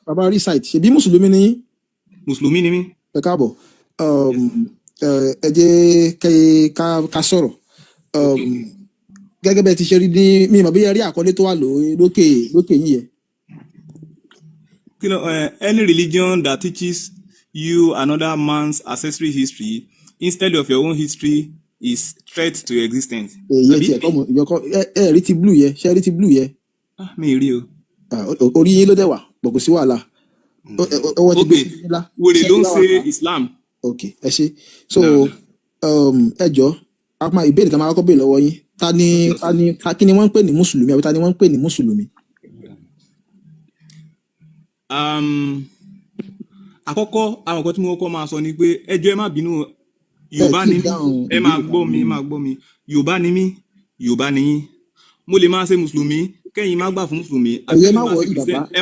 bàbá recite ṣebí mùsùlùmí ni yín? Mùsùlùmí ni mí. Ẹ káàbọ̀. Yes. Ẹ jẹ́ ká sọ̀rọ̀. Okay. Gẹ́gẹ́ bẹ́ẹ̀ ti ṣe rí ní mi mọ̀ bí ẹ rí àkọlé tó wà lókè yìí yẹn. Any religion that teaches you another man's ancestry history instead of your own history is threat to your existence. Èyí ti ẹ̀kọ́ mọ̀ ìyọkọ́ ẹ rí ti blue yẹn ṣe rí ti blue yẹn. Mi rí o. Orí yín ló dẹ̀ wà pọ̀ kò sí wàhálà. Ọwọ́ ti gbé sí ńlá. Wèrè ló ń ṣe Islam. Ok ẹ ṣe so ẹ jọ apá ìbéèrè kan máa kọ́kọ́ béèrè lọ́wọ́ yín kí ni wọ́n ń pè ní mùsùlùmí àbí ta ni wọ́n ń pè ní mùsùlùmí. Àkọ́kọ́ àwọn nǹkan tí mo kọ́kọ́ máa sọ ni pé ẹ jọ̀ọ́ ẹ má bínú Yorùbá ni mí ẹ máa gbọ́ mi Yorùbá ni mí Yorùbá ni yín mo lè máa ṣe mùsùlùmí kẹ́yìn má gbà fún mùsùlùmí àbí ẹ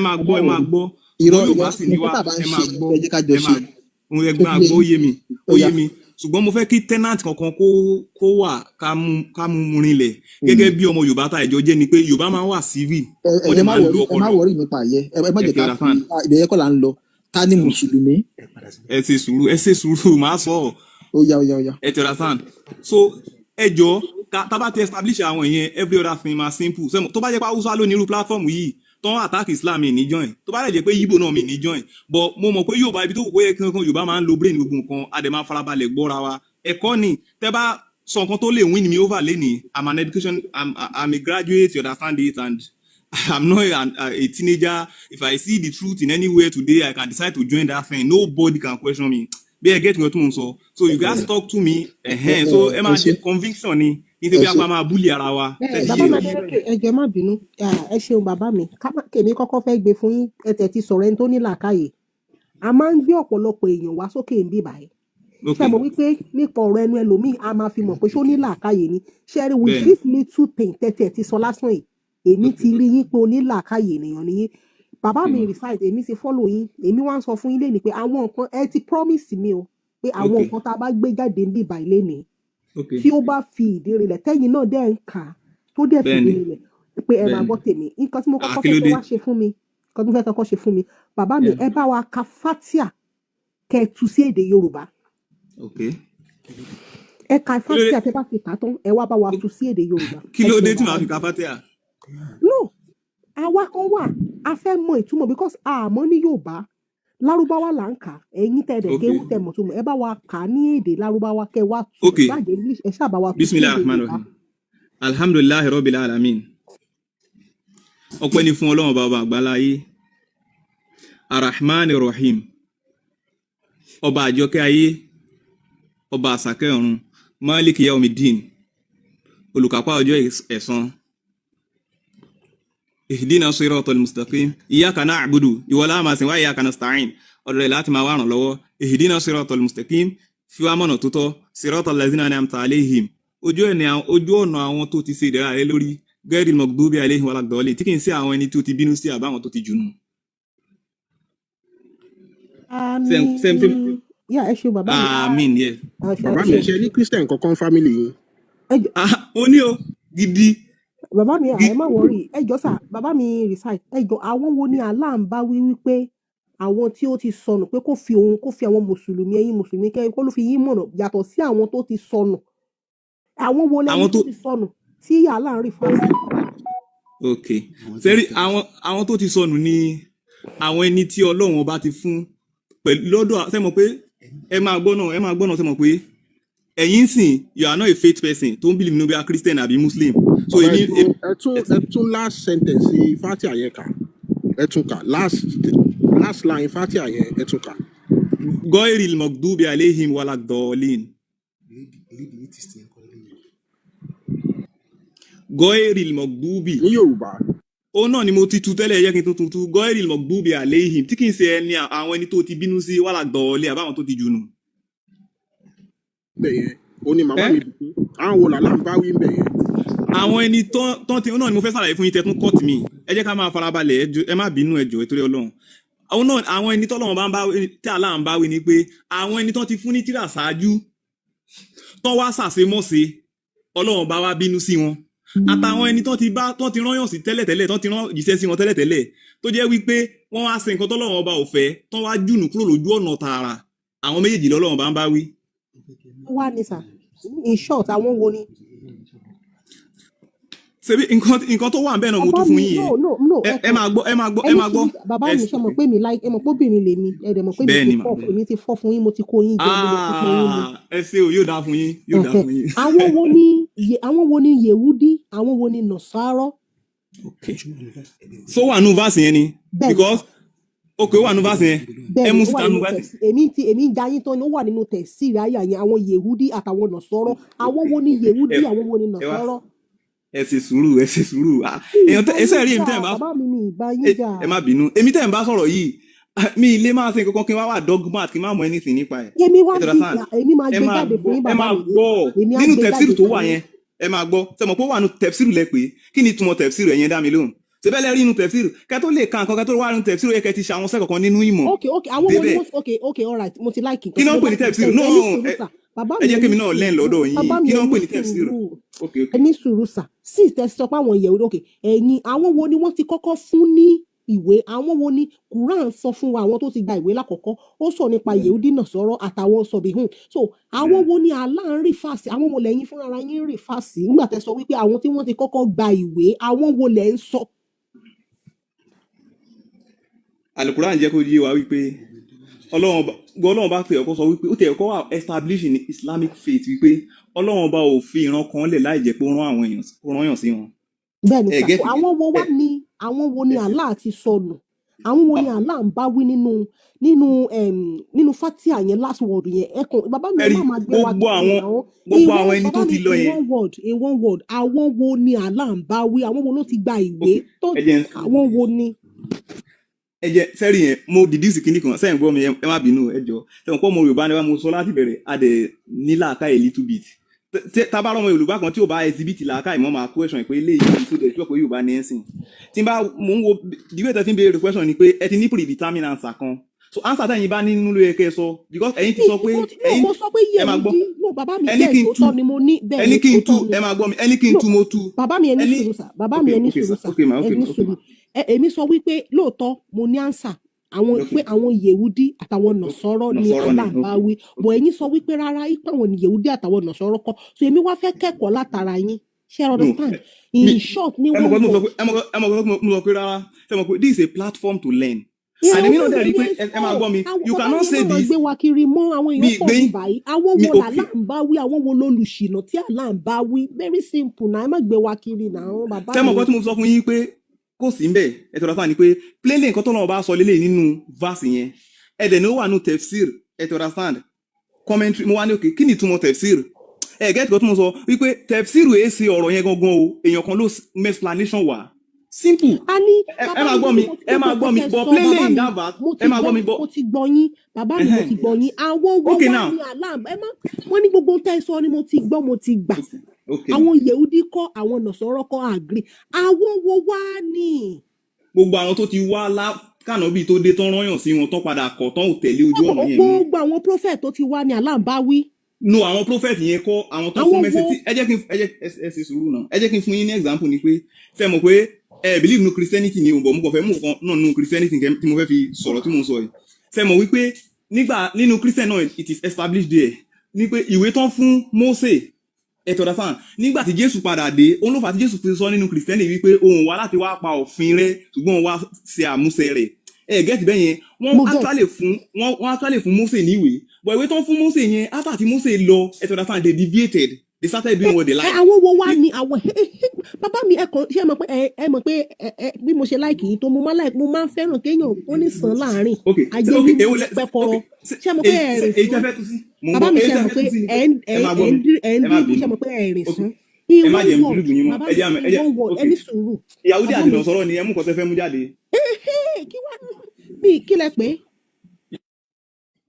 máa gbọ́ Yorùbá sì ni wá ẹ máa gbọ́ ó yé mi ṣùgbọ́n mo fẹ́ kí tenant kankan kó wà ká mú rinlẹ̀ gẹ́gẹ́ bí ọmọ Yorùbá tá ìjọ jẹ́ ni pé Yorùbá máa ń wà civil wọ́n dẹ̀ máa ń lo ọpọlọ. ẹ má wọrí nípa àyẹ ẹ má jẹ́ ká fi ìbẹ̀yẹ kọ́ là ń lọ ta ni mùsùlùmí. ẹ ṣe sùúrù máa sọ ó yá ẹ ti understand so ẹ jọ tá bá ti establish àwọn ìyẹn every other thing ma simple tó bá jẹ́ pé Hausa ló ní irú platform yìí tó ń attack Islam mi ní join tó bá lè jẹ́ pé Igbo náà mi ní join but mo mọ̀ pé Yorùbá ibi tó kò yẹ kankan Yorùbá máa ń lo brain gbogbo nǹkan a dẹ̀ máa farabalẹ̀ gbọ́ra wa ẹ̀kọ́ ni tẹ́ bá sọ nǹkan tó lè win me over lẹ́nìí I'm an education I'm a graduate you understand it and I'm not a teenager if I see the truth in anywhere today I can decide to join that thing nobody can question me bí ẹ get me tó ń sọ so you guys talk to me so ẹ máa jẹ conviction ni nítorí bí a máa búlì ara wa. Bàbá Madeleke ẹ jọ̀ọ́ má bínú ẹ ṣeun bàbá mi kèmí kọ́kọ́ fẹ́ gbé fún yín ẹ ti sọ̀rọ̀ ẹni tó ní làákàyè a máa ń gbé ọ̀pọ̀lọpọ̀ èèyàn wá sókè ń bí báyìí ṣe mọ̀ wípé nípa ọ̀rọ̀ ẹnu ẹlòmíì a máa fi mọ̀ pé ṣó ní làákàyè ni ṣe rí with this little thing tẹ́tẹ́ ti sọ lásán yìí èmi ti rí yín pé oní làákàyè ènìyàn ni yín bàbá mi recite èmi ti follow yín èmi wá ń sọ fún yín lẹ́nìí pé àwọn nǹkan ẹ ti promise mi o pé àwọn nǹkan tá a bá gbé jáde ń bí báyìí lẹ́nìí tí ó bá fi ìdí rinlẹ̀ tẹ́yìn náà dẹ́ ń kà tó dẹ̀ fi ìdí rinlẹ̀ pé ẹ máa gbọ́ tèmi nǹkan tí mo kọ́kọ́ fẹ́ kó wá ṣe fún mi nǹkan tí mo fẹ́ kọ́kọ́ ṣe fún mi bàbá mi ẹ bá wa ka Fatia kẹ́ ẹ tú sí èdè Yorùbá ẹ ka Fatia tẹ́ bá ti kà tán ẹ wá bá wa tú sí èdè Yorùbá. kí ló dé tí màá fi ka Fatia. no àwa kan wà a fẹ́ mọ ìtumọ̀ because àmọ́ ní Yorùbá Lárúbáwá là ń kà ẹ̀yin tẹ̀dẹ̀ kéwú tẹ̀ mọ̀ tó mọ̀ ẹ bá wa kà ní èdè Lárúbáwá kẹ́ wá tú ìbàjẹ́ English ẹ ṣáà bá wa tú sí èdè Yorùbá. Alhamdulillahi Rabbil Alamin ọpẹ́ ni fún Ọlọ́run bàbá àgbáláyé Arrahman Rahim ọba àjọkẹ́ ayé ọba àsàkẹ́ ọ̀run Malik Yawmiddin olùkápá ọjọ́ ẹ̀san Ihdina siratal mustaqim iyyaka na'budu ìwọ la máa sìn wa iyyaka nasta'in ọ̀dọ̀ rẹ̀ láti máa wá ràn lọ́wọ́ Ihdina siratal mustaqim fi wá mọ̀nà tó tọ́ siratal lazina an'amta alayhim ojú ọ̀nà àwọn tó ti ṣe ìdẹ̀ra rẹ lórí ghayril maghdubi alayhim waladdallin tí kì í ṣe àwọn ẹni tó ti bínú sí àbáwọn tó ti jùnú. ẹ ṣe bàbá mi. Àmín yẹ. Bàbá mi ṣe ní Christian kankan family yìí. Ó ní o gidi. Bàbá mi ẹ má wọrí ẹ jọ sà bàbá mi recite ẹ jọ àwọn wo ni Allah ń bá wí wípé àwọn tí ó ti sọnù pé kó fi àwọn mùsùlùmí ẹ̀yin mùsùlùmí kẹ́ kó ló fi yín mọ̀nà yàtọ̀ sí àwọn tó ti sọnù àwọn wo lẹ́yìn tó ti sọnù tí Allah ń rí fún sí. ok sẹ́rí àwọn tó ti sọnù ni àwọn ẹni tí Ọlọ́run ọba ti fún pẹ̀lú lọ́dọ̀ ṣé mọ̀ pé ẹ máa gbọ́ náà ṣé mọ̀ pé ẹ̀yin sìn you are not a faith person tó ń believe nínú bí a Christian àbí Muslim. So ẹ tún last sentence Fatia yẹn kà ẹ tún kà last line Fatia yẹn ẹ tún kà. Ghayril maghdubi alayhim waladdallin. Ghayril maghdubi. ní Yorùbá. Ó náà ni mo ti tu tẹ́lẹ̀ yẹ kí n tó tuntun Ghayril maghdubi alayhim tí kì í ṣe ẹni àwọn ẹni tó ti bínú sí waladdallin àbáwọn tó ti jùnú. Bẹ́ẹ̀ ó ní màmá mi dùn àwọn wo làlá ń bá wí bẹ́ẹ̀ yẹn. Àwọn ẹni tán tí náà ni mo fẹ́ sàlàyé fún yín tẹ́tún kọ́ọ̀tì mi ẹ jẹ́ ká máa farabalẹ̀ ẹ má bínú ẹjọ́ nítorí Ọlọ́run àwọn ẹni tọ́lọ́run bá ń bá tí Allah ń bá wí ni pé àwọn ẹni tán ti fún ní tírà ṣáájú tán wá ṣàṣemọ́ṣe Ọlọ́run bá wá bínú sí wọn àtàwọn ẹni tó ti rányàn sí tẹ́lẹ̀tẹ́lẹ̀ tó ti rán ìṣẹ́ sí wọn tẹ́lẹ̀tẹ́lẹ̀ tó jẹ́ wípé wọ́n wá ṣe nǹkan tọ́lọ́run ọba ò fẹ́ tó wá jùnù kúrò lójú ọ̀nà tààrà àwọn méjèèjì lọ́lọ́run bá ń bá wí. wá ní sà in short àwọn wo ni. ṣebí nǹkan tó wà ń bẹ́ẹ̀ náà mo tún fún yín yẹn ẹ máa gbọ́. bàbá mi ṣe mọ̀ pé mi láì ẹ mọ̀ pé obìnrin lèmi ẹ dẹ̀ mọ̀ pé mi ti fọ́ fún yín mo ti kó yín jẹ mo ti fún yín mu. ẹ ṣe o yóò dáa fún yín yóò dáa fún yín. àwọn wo ni yehudi àwọn wo ni nasara. so wà nù verse yẹn ni because okay wà nù verse yẹn ẹ mú síta nù verse. èmi ń jayín tán ni ó wà nínú tẹ̀síìrì àyà yẹn àwọn yehudi àtàwọn nasara àwọn wo ni yehudi àwọn wo ni nasara. ẹ ṣe sùúrù èèyàn ẹsẹ rí èmi tẹ́ ẹ̀ bá bàbá mi ní ìbá yín jà. ẹ má bínú èmi tẹ́ ẹ̀ bá sọ̀rọ̀ yìí mi ilé máa ṣe nǹkan kí n wá wà dogmat kí n má mọ anything nípa ẹ̀. èmi máa gbé jáde fún yín bàbá mi. ẹ máa gbọ́ nínú tẹ̀fsìrù tó wà yẹn ẹ máa gbọ́ sẹ́mo pé ó wà nínú tẹ̀fsìrù lẹ pé kí ni ìtumọ̀ tẹ̀fsìrù ẹ̀yẹn dá mi lóhùn sẹ́bẹ̀lẹ̀ rí inú tẹ̀fsìrù kẹ́ tó lè ka nǹkan kẹ́ tó wà nínú tẹ̀fsìrù yẹ kẹ́ ti ṣe àwọn sẹ́kọ̀ọ́ kan nínú ìmọ̀. okay àwọn wo ni okay all right mo ti like kí náà ń pè ní tẹ̀fsìrù no ẹ jẹ́ kí mi náà lẹ́n lọ́dọ̀ yín kí náà ń pè ní tẹ̀fsìrù. ẹni sùúrù sà sí ìtẹ̀sí sọ pé àwọn ìyẹ̀wò okay ẹ̀yin àwọn wo ni wọ́n ti kọ́kọ́ fún ní ìwé àwọn wo ni Quran sọ fún wa àwọn tó ti gba ìwé lákọ̀ọ́kọ́ ó sọ nípa Yehudi Nasara àtàwọn sọ̀bìhùn so àwọn wo ni Allah ń rí fàásì àwọn wo lẹ́yìn fúnra yín rí fàásì nígbà tẹ́ sọ wípé àwọn tí wọ́n ti kọ́kọ́ gba ìwé àwọn wo lẹ́ ń sọ. Al-Quran jẹ́ kó yé wa wípé Ọlọ́run bá pè ọkọ sọ wípé ó tẹ̀ ọkọ wà establish in Islamic faith wípé Ọlọ́run bá ò fi ìran kan lẹ̀ láì jẹ́ pé ó rán àwọn èèyàn ó rán yàn sí wọn. bẹ́ẹ̀ni sà àwọn wo ni Allah ti sọnù àwọn wo ni Allah ń bá wí nínú fatia yẹn last word yẹn ẹkùn bàbá mi máa gbé wa gbogbo àwọn ẹni tó ti lọ yẹn in one word àwọn wo ni Allah ń bá wí àwọn wo ló ti gba ìwé tó àwọn wo ni. ẹ jẹ́ sẹ́rí yẹn mo deduce kìíní kan sẹ́yìn gbọ́ mi ẹ má bínú ẹ jọ sẹ́wọ̀n pọ́ mo Yorùbá ni wọ́n mo sọ láti bẹ̀rẹ̀ adẹ̀ nílà ká a little bit tábàárọ̀ ọmọ Yorùbá kan tí ò bá exhibit làákà ìmọ̀ máa question pé eléyìí tó dẹ̀ ṣọ́pọ̀ Yorùbá ní ẹ̀sìn tí n bá mò ń wo ìwé tẹ́tí ń béèrè question ni pé ẹ ti ní predetermined answer kan so answer tẹ́yìn bá ní nínú ló yẹ kẹ́ ẹ sọ because ẹ̀yin ti sọ pé ẹ̀yin ẹ máa gbọ́ ẹni kí n tú ẹni kí n tú ẹ máa gbọ́ mi ẹni kí n tú mo tú. bàbá mi ẹni sùúrù sà bàbá mi ẹni sùúrù sà ẹni sùúrù èmi sọ wípé lóòótọ́ mo ní answer àwọn pé àwọn Yehudi àtàwọn Nasara ni aláǹbáwí bọ̀ ẹ̀yin sọ wípé rárá ipá àwọn ni Yehudi àtàwọn Nasara kọ́ so èmi wá fẹ́ kẹ́kọ̀ọ́ látara yín ṣe understand in short ni wọ́n mọ̀. ẹ mọ̀ mo sọ pé rárá ṣe mọ̀ pé this is a platform to learn and èmi náà dẹ̀ rí pé ẹ máa gbọ́ mi you cannot say this. gbé wa kiri mọ́ àwọn èèyàn pọ̀ ní báyìí àwọn wo làláǹbáwí àwọn wo lolùṣìnà tí àláǹbáwí very simple náà ẹ má gbé wa kiri náà bàbá mi. ṣé mo kọ́ tí mo sọ fún yín pé kò sí mbẹ ẹ tọ́ra sáà ni pé plainly nǹkan tó náà bá sọ lélẹ̀ nínú verse yẹn ẹ̀dẹ̀ ni ó wà nù tefsir ẹ tọ́ra sáà commentary mo wá ní òkè kí ni ìtumọ̀ tefsir ẹ gẹ́tì kan tó mo sọ wípé tefsir èé ṣe ọ̀rọ̀ yẹn gangan o èèyàn kan ló explanation wà simple ẹ máa gbọ́ mi but plainly in that verse ẹ máa gbọ́ mi but. mo ti gbọ́ yín bàbá mi mo ti gbọ́ yín àwọn wo wá ní alam ẹ má wọ́n ní gbogbo tẹ́ ẹ sọ ni mo ti gbọ́ mo ti gbà àwọn Yehudi kọ́ àwọn Nasara kọ́ àgírí àwọn wo wá ní. gbogbo àwọn tó ti wá kànábì tó dé tán rányàn sí wọn tán padà kọ̀ tán ò tẹ̀lé ojú ọ̀nà yẹn. gbogbo àwọn prophet tó ti wá ní aláǹbáwí. no àwọn prophet yẹn kọ́ àwọn tó fún mẹ́sẹ̀ tí ẹ ṣe sùúrù náà ẹ jẹ́ kí n fún yín ní example ni pé fẹ́ mọ̀ pé ẹ believe no Christianity ni òǹbọ̀ mo kàn fẹ́ mú kan náà no Christianity tí mo fẹ́ fi sọ̀rọ̀ tí mo ń sọ yìí fẹ́ mọ̀ wípé nígbà nínú Christian náà it is established there ní pé ìwé tán fún Mósè ẹ̀tọ́dá fáàn nígbà tí Jésù padà dé òun ló fà tí Jésù fi sọ nínú Kìrìsìtẹ́nì wípé òun wá láti wá pa òfin rẹ̀ ṣùgbọ́n òun wá ṣe àmúṣẹ rẹ̀ gẹ́tì bẹ́ẹ̀ yẹn wọ́n actually fún Mósè níwèé but ìwé tán fún Mósè yẹn after tí Mósè lọ ẹ̀tọ́dá fáàn they deviated they started doing what they like. àwọn wo wá ní àwọn bàbá mi ẹ̀kọ́ ṣé ẹ mọ̀ pé bí mo ṣe láìkì yìí tó mo máa ń fẹ́ràn kéèyàn ó ní sàn láàrin ajé ní pẹ́kọ̀rọ̀ ṣé mo pé ẹ̀rìn sún bàbá mi ṣe mọ̀ pé ẹ̀ẹ́dì ṣe mọ̀ pé ẹ̀rìn sún ẹ má jẹ́ bílùbù yín mọ́ ẹni sùúrù. Yahudi àti Nasara ni ẹ mú kọ́tẹ́ fẹ́ mú jáde. kí wá kí lẹ pé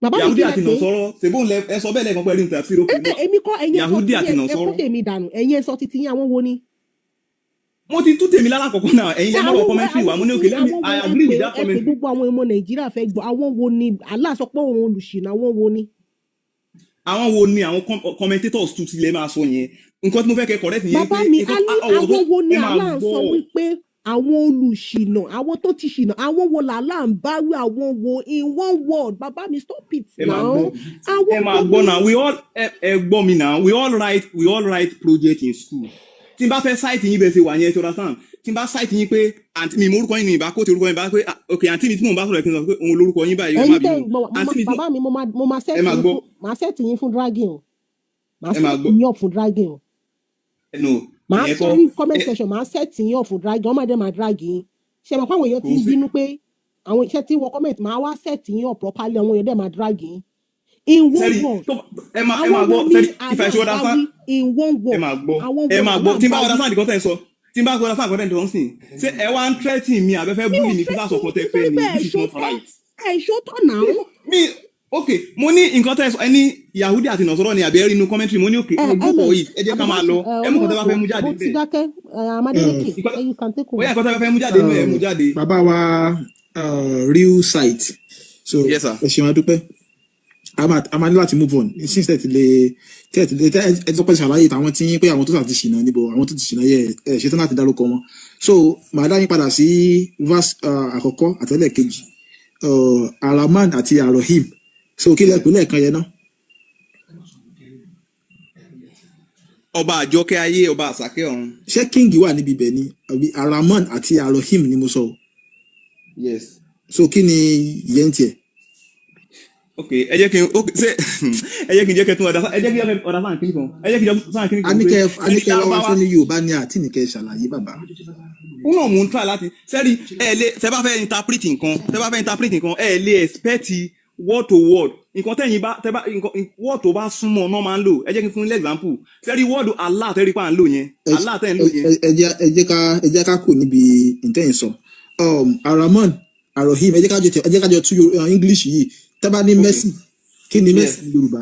Yahudi àti Nasara ṣèbó ẹ sọ bẹ́ẹ̀ lẹ́ẹ̀kan pẹ̀lú ìtàfsírò kù náà èmi kọ́ ẹ̀yin Yahudi àti Nasara ẹ̀kọ́ tèmi dànù ẹ̀yin sọ títí yín àwọn wo ni. mo ti tú tèmi lálàkọ̀kọ́ náà ẹ̀yin lẹ́nu ọ̀rọ̀ commentary wa mo ní òkè lẹ́mi I agree with that commentary. gbogbo àwọn ọmọ Nàìjíríà fẹ́ gbọ́ àwọn wo ni Allah sọ pé òun olùṣìnà àwọn wo ni. àwọn wo ni àwọn commentators tún tilẹ̀ máa sọ yẹn nǹkan tí mo fẹ́ kẹ́ correct yẹn bàbá pé mi nǹkan a ní ọ̀rọ̀ tó àwọn wo ni ẹ máa àlá ń sọ gbọ́ wípé àwọn olùṣìnà àwọn tó ti ṣìnà àwọn wo làlá ń bá wí àwọn wo in one word bàbá mi stop it ẹ máa now gbọ́ àwọn ẹ wo máa gbọ́ ni náà ẹ gbọ́ mi náà we all write project in school tí n bá fẹ́ site yín bẹ́ẹ̀ ṣe wà yẹn ṣe ọ̀dà sáà tí n bá site yín pé àǹtí mi orúkọ yín ni ìbá kóòtù orúkọ yín bá pé ok àǹtí mi tí mò ń bá sọ̀rọ̀ kí n sọ pé òun lórúkọ yín báyìí ẹ má ẹ̀yin tẹ́ bínú ń gbọ́ àǹtí mi tí bàbá mi mo máa ẹ máa gbọ́ set yín fún dragging o màá ẹ máa set gbọ́ yín up fún dragging o no màá ìyẹn kọ́ sórí comment section màá set yín up fún dragging ọmọdé máa drag yín ṣe mọ̀ pé àwọn èèyàn kò ti ń sí bínú pé àwọn iṣẹ́ tí wọ́n comment màá wá set yín up properly àwọn èèyàn dẹ̀ máa drag yín in one sẹ́rí word tó ẹ máa àwọn gbọ́ wo ni sẹ́rí if àlá I should ń bá understand wí in one ẹ word máa gbọ́ àwọn ẹ wo máa làlá gbọ́ ń tí n bá bá wí. understand nǹkan tẹ́ ń sọ tí n bá understand nǹkan tẹ́ ń sìn ṣé ẹ wá ń threaten mi àbẹ́fẹ́ mi ò bully mi fún threaten sàṣọ kan tẹ́ yín fẹ́ nítorí ni pé this is not right. ẹ̀ ṣótọ̀ náà mi ok mo ní nǹkan tẹ́ sọ ẹni Yahudi àti Nasoro ni àbí ẹ rí inú commentary mo ní ok ẹ go for it ẹ jẹ́ ká máa lọ ẹ mú nǹkan tẹ́ bá fẹ́ mú jáde ó ti níbẹ̀ dákẹ́ Amadélékè you can take bóyá over. nǹkan tẹ́ bá fẹ́ mú jáde nínú ẹ mú jáde. bàbá wa real site so Yes, sir. ẹ ṣe máa dúpẹ́ a máa ní láti move on since ẹ ti tọ́pẹ́ ṣàlàyé tàwọn tí pé àwọn tó ti ṣìnà níbo àwọn tó ti ṣìnà yẹ ẹ ṣetán láti dárúkọ wọn so màá dá yín padà sí verse àkọ́kọ́ àtẹ́lẹ̀ kejì Araman àti Arohim so kí lẹ pè lẹ́ẹ̀kan yẹn náà. ọba àjọkẹ́ ayé ọba àsàkẹ́ ọ̀run. ṣé king wà níbi ibẹ̀ ni àbí Araman àti Arohim ni mo sọ o yes. so kí ni ìyẹn tiẹ̀. ok ẹ jẹ́ kí n ok ṣe ẹ jẹ́ kí n jẹ́ kẹ́ tún ọ̀dà ẹ jẹ́ kí n jẹ́ ọ̀dà sáà kìíní kan ẹ jẹ́ kí n jẹ́ sáà kìíní kan. aníkẹ́ wá fún ní Yorùbá ní àtìníkẹ́ ṣàlàyé bàbá. ó náà mò ń try láti sẹ́rí ẹ lé tẹ́ bá fẹ́ interpret nǹkan ẹ lè expect word to word nǹkan tẹ́yìn bá tẹ́ bá nǹkan word tó bá súnmọ́ náà máa ń lò ẹ jẹ́ kí n fún yín example sẹ́rí word Allah tẹ́rí pa à ń lò yẹn Allah tẹ́ ń lò yẹn. ẹ jẹ́ ká kò níbi ìtẹ́yìn sọ Araman Arohim ẹ jẹ́ ká jọ tú English yìí tẹ́ bá ní mercy kí ni mercy ní Yorùbá.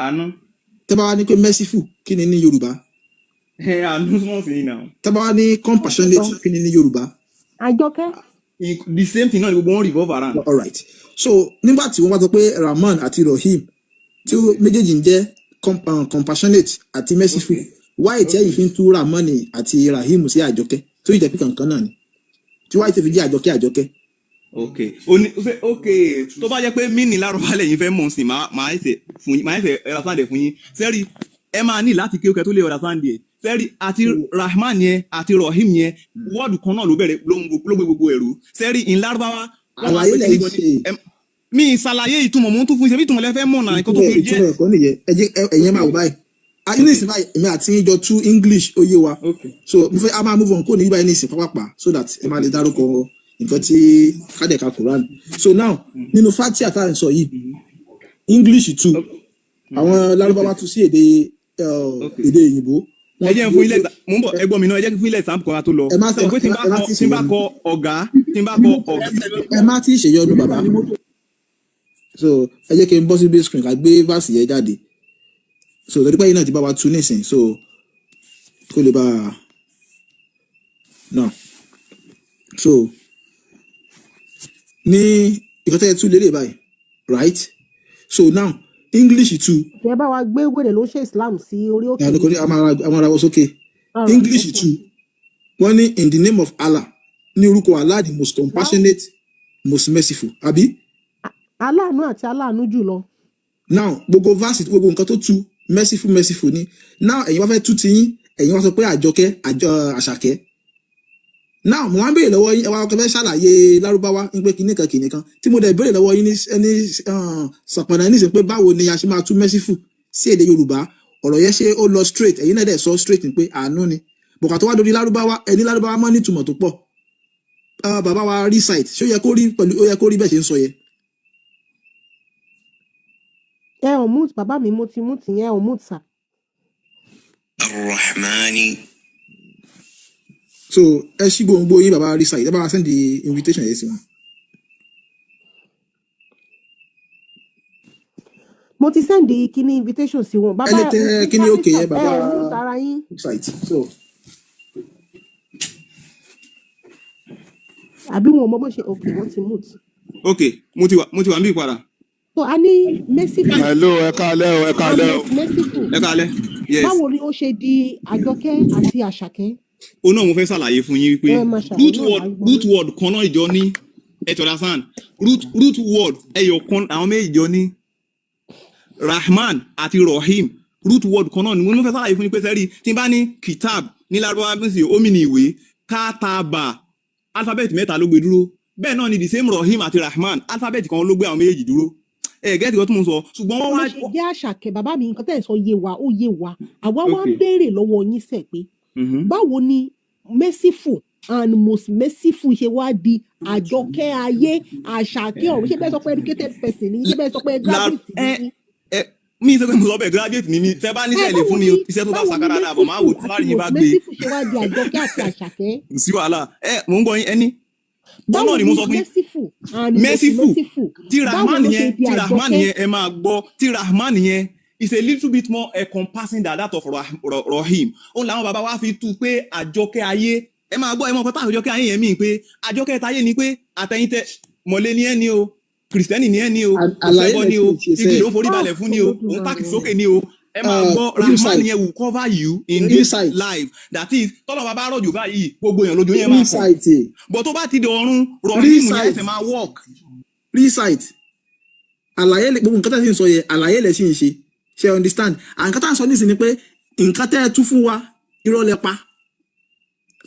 àánú. tẹ́ bá wá ní pé merciful kí ni ní Yorùbá. àánú súnmọ́ sí yín náà. tẹ́ bá wá ní compassionate kí ni ní Yorùbá. Àjọkẹ́. the same thing náà ni gbogbo wọn revolve around. all right so nígbà tí wọ́n bá sọ pé Rahman àti Rahim tí méjèèjì ń jẹ́ compassionate àti merciful why tí ẹ̀yin fi ń tú Rahman àti Rahim sí Àjọkẹ́ tó yìí jẹ́ pé kankan náà ni tí why tí fi jẹ́ Àjọkẹ́. ok tó bá jẹ́ pé mí ní lárúbá lẹ́yìn fẹ́ mọ̀ sí máa ẹ̀fẹ̀ ẹ̀rọ̀sáǹdẹ̀ fún yín sẹ́rí ẹ máa ní láti kí ó kẹ́ tó lè ọ̀rọ̀sáǹdẹ̀ sẹ́rí àti Rahman yẹn àti Rahim yẹn wọ́ọ̀dù kan náà ló bẹ̀rẹ̀ ló gbé gbogbo ẹ̀rú sẹ́rí in lárúbáwá. àlàyé lẹ́yìn ṣe mi ìsàlàyé ìtumọ̀ mò ń tún fún iṣẹ́ bí ìtumọ̀ lẹ́fẹ́ mọ̀ náà nǹkan tó fi jẹ́. ìtumọ̀ ẹ̀kọ́ nìyẹn ẹ̀yẹ́ máa wò báyìí ní ìsìn báyìí èmi àti yín jọ tú English ó yé wa so mo fẹ́ a máa move on kó ní yí báyìí ní ìsìn pápápá so that ẹ máa lè dárúkọ nǹkan tí kádẹ̀ka Quran so now nínú Fatiha tá à ń sọ yìí English tú àwọn Lárúbáwá tú sí èdè òyìnbó. ẹ jẹ́ fún ilé mò ń bọ̀ ẹgbọ́n mi náà ẹ jẹ́ fún ilé ìsàmù kan tó lọ tí n bá kọ ọ̀gá. ẹ má tí ì ṣèyọnu bàbá so ẹ jẹ́ kí n bọ́ sí big screen ká gbé verse yẹn jáde so torí pé yìí náà ti bá wa tú nísìn so kó lè bá a náà so ní ìkọ́tẹ́ tú lélẹ̀ báyìí right so now English too. Ẹ bá wa gbé wèrè ló ń ṣe Islam sí orí òkè. Ẹ̀rọ kọ́ni àwọn ará wọ sókè. English too. Wọ́n ní in the name of Allah ní orúkọ Allah the most compassionate most merciful àbí. Aláàánú àti aláàánú jùlọ. Now gbogbo verse gbogbo nǹkan tó tú merciful ni now ẹ̀yin wá fẹ́ tú ti yín ẹ̀yin wá sọ pé Àṣàkẹ́. Now mo wá ń béèrè lọ́wọ́ yín ẹ wá kọ́ fẹ́ ṣàlàyé Lárúbáwá ń pé kìnìkan tí mo dẹ̀ béèrè lọ́wọ́ yín ní sàpọ̀nà nísìnyí pé báwo ni a ṣe máa tú merciful sí èdè Yorùbá ọ̀rọ̀ yẹn ṣé ó lọ straight ẹ̀yin náà dẹ̀ sọ straight ni pé àánú ni bọ̀kà tó wá lórí Lárúbáwá ẹni Lárúbáwá mọ́ ní ìtumọ̀ tó pọ̀ bàbá wa recite ṣé ó yẹ kó rí bẹ́ẹ̀ ṣe ń sọ yẹn. ẹ ò mú bàbá mi mo ti mú tìyẹn ò mú tà. Ar-Rahmani. So ẹ ṣí gbogbo yín bàbá rí side ẹ bá wa send the invitation yẹn sí wọn. Mo ti send the kíní invitation sí wọn. Ẹ lè tẹ kíní òkè yẹn bàbá site. So. Àbí wọn mọ bó ṣe okay wọ́n ti mute. Okay mo ti wà níbí padà. So a ní merciful. Hello ẹ káalẹ́ o. Merciful. Ẹ káalẹ́. yes báwo ni ó ṣe di Àjọkẹ́ àti Àṣàkẹ́? ó náà mo fẹ́ ṣàlàyé fún yín wípé Ẹ máa ṣàlàyé náà root word kan náà ìjọ ní ẹ ti understand root word ẹyọ kan àwọn méjì jọ ní Rahman àti Rahim root word kan náà ni mo fẹ́ ṣàlàyé fún yín pé sẹ́rí tí n bá ní kitab ní lárúbáwá bí n sì omi ní ìwé kátàbà alphabet mẹ́ta ló gbé dúró bẹ́ẹ̀ náà ni the same Rahim àti Rahman alphabet kan ló gbé àwọn méjì dúró gẹ́gẹ́ tí mo sọ ṣùgbọ́n wọ́n Bó wá. ṣe jẹ́ Àṣàkẹ́ bàbá mi nǹkan tẹ̀ ń sọ yé wa ó yé wa àwa wá ń béèrè lọ́wọ́ yín sẹ̀ pé báwo ni merciful and most merciful ṣe wá di Àjọkẹ́ ayé Àṣàkẹ́ ọ̀run ṣé bẹ́ẹ̀ sọ pé educated person ni ṣé bẹ́ẹ̀ sọ pé graduate ni. mi sọ pé mo sọ bẹ́ẹ̀ graduate ni mi fẹ́ bá níṣẹ́ lè fún mi iṣẹ́ tó bá sàkárà dà bọ̀ máa wò tí láàrin yín bá gbé. merciful ṣe wá di Àjọkẹ́ àti Àṣàkẹ́. sí wàhálà mò ń gbọ́ yín ẹni. báwo ni merciful and merciful tí Rahman yẹn ẹ máa gbọ́ tí Rahman yẹn is a little bit more encompassing than that of Rahim òun làwọn bàbá wa fi tú pé Àjọkẹ́ ayé ẹ máa gbọ́ ẹ mọ̀ pé Àjọkẹ́ ayé yẹn mí pé Àjọkẹ́ táyé ni pé àtẹ̀yìntẹ̀ mọ̀lẹ́ ni ẹ ní o kìrìsìtẹ́nì ni ẹ ní o òṣèbọ ni o igi ló forí balẹ̀ fún ni o òun pàkìtì sókè ni o ẹ máa gbọ́ Rahman yẹn will cover you in this life that is tọ́lọ̀ bàbá rọ̀jò báyìí gbogbo èèyàn lójú yẹn máa kàn bọ̀ tó bá ti di ọ̀run Rahim yẹn ẹsẹ̀ máa work. recite àlàyé gbogbo nǹkan tẹ́ ẹ sì ń sọ yẹn àlàyé lẹ̀ sì ń ṣe understand and nǹkan tá à ń sọ nísìnyí ni pé nǹkan tẹ́ ẹ tú fún wa irọ́ lẹ pa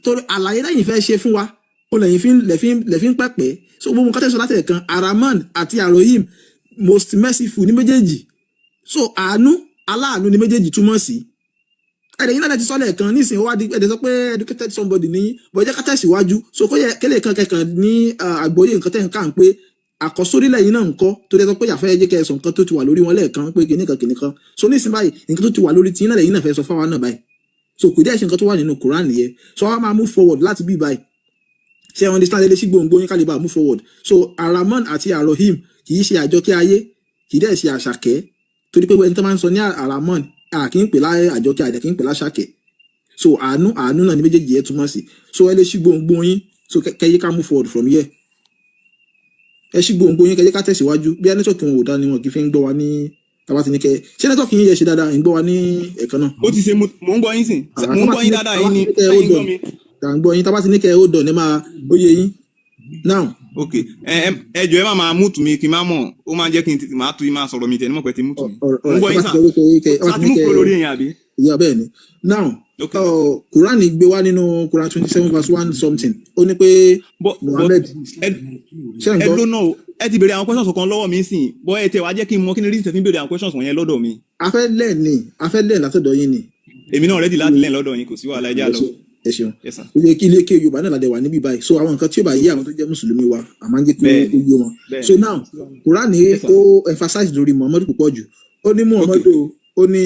torí àlàyé lẹ́yìn fẹ́ ṣe fún wa ó lẹ́fín pẹ́pẹ́ so gbogbo nǹkan tẹ́ ẹ sọ láti ẹ̀kan Araman àti Arohim most merciful ní méjèèjì so àánú aláàánú ní méjèèjì túmọ̀ sí ẹ̀dẹ̀ yín náà ti sọ lẹ́ẹ̀kan nísìnyí wá di ẹ̀dẹ̀ sọ pé educated somebody ní bọ̀ jẹ́ ká tẹ̀síwájú so kó yẹ kélé kan kẹkàn ní àgbọ́yé nǹkan tẹ̀ ń kà ń pé àkọsórílẹ̀ yìí náà ń kọ́ tó dẹ́ sọ pé yàfẹ́ jẹ́ kẹ́ ẹ sọ nǹkan tó ti wà lórí wọn lẹ́ẹ̀kan pé kìnnìkan so nísìnyí báyìí nǹkan tó ti wà lórí tiyín náà lẹ́yìn náà fẹ́ sọ fáwọn náà báyìí so kò dẹ́ ṣe nǹkan tó wà nínú Quran nìyẹn so wọ́n máa move forward láti bí báyìí ṣe ẹ understand ẹ lè ṣí gbòǹgbò yín kálíbà move forward so Araman àti Arohim kì í ṣe Àjọkẹ́ ayé kì í dẹ́ ṣe Àṣàkẹ́ torí pé ẹni tó máa ń sọ ní Araman kì í pè láyé Àjọkẹ́ àdẹ kì í pè láṣàkẹ́ so àánú náà ní méjèèjì ẹ túmọ̀ sí so ẹ lè ṣí gbòǹgbò yín so kẹ́yí ká move forward from here ẹ ṣí gbòǹgbò yín kẹ́yí ká tẹ̀síwájú bí nẹ́tọ̀kì wọn ò dá ni wọn kì í fi ń gbọ́ wa ní tàbá ti ní kẹ́ ṣé nẹ́tọ̀kì yín yẹ ṣe dáadáa ń gbọ́ wa ní ẹ̀kan náà. ó ti ṣe mò ń gbọ́ yín sìn mò ń gbọ́ yín dáadáa yín ni ẹ̀yin gbọ́ mi. à ń gbọ́ yín tàbá ti ní kẹ́ ó dọ̀ ní máa ó yé yín now. ok ẹ jọ̀ọ́ ẹ má máa múùtù mi kí n má mọ̀ ó máa ń jẹ́ kí n máa tu máa sọ̀rọ̀ mi tẹ̀ ní mọ̀ pé ti múùtù mi. mò ń gbọ́ yín sàn láti mú kúrò lórí èèyàn àbí. ìyá bẹ́ẹ̀ ni now Quran gbé wá nínú Quran 27 verse 1 something ó ní pé Muhammad ẹ ló náà ẹ ti béèrè àwọn questions kan lọ́wọ́ mi sìn bọ́ ẹ tẹ wá jẹ́ kí n mọ kí ni reason fi ń béèrè àwọn questions wọ̀nyẹn lọ́dọ̀ mi. afẹ́ lẹ́ẹ̀ látọ̀dọ̀ yín ni. èmi náà ready láti lẹ́ẹ̀ lọ́dọ̀ yín kò sí wàhálà ẹja lọ. ẹ ṣeun ilé ike Yorùbá náà ládẹ wà níbí báyìí so àwọn nǹkan tí ó bá yé àwọn tó jẹ́ mùsùlùmí wa àmọ́ ń jẹ́ kí ó yé wọn so now Quran ó emphasize lórí Muhammad púpọ̀ jù ó ní Muhammad ó ní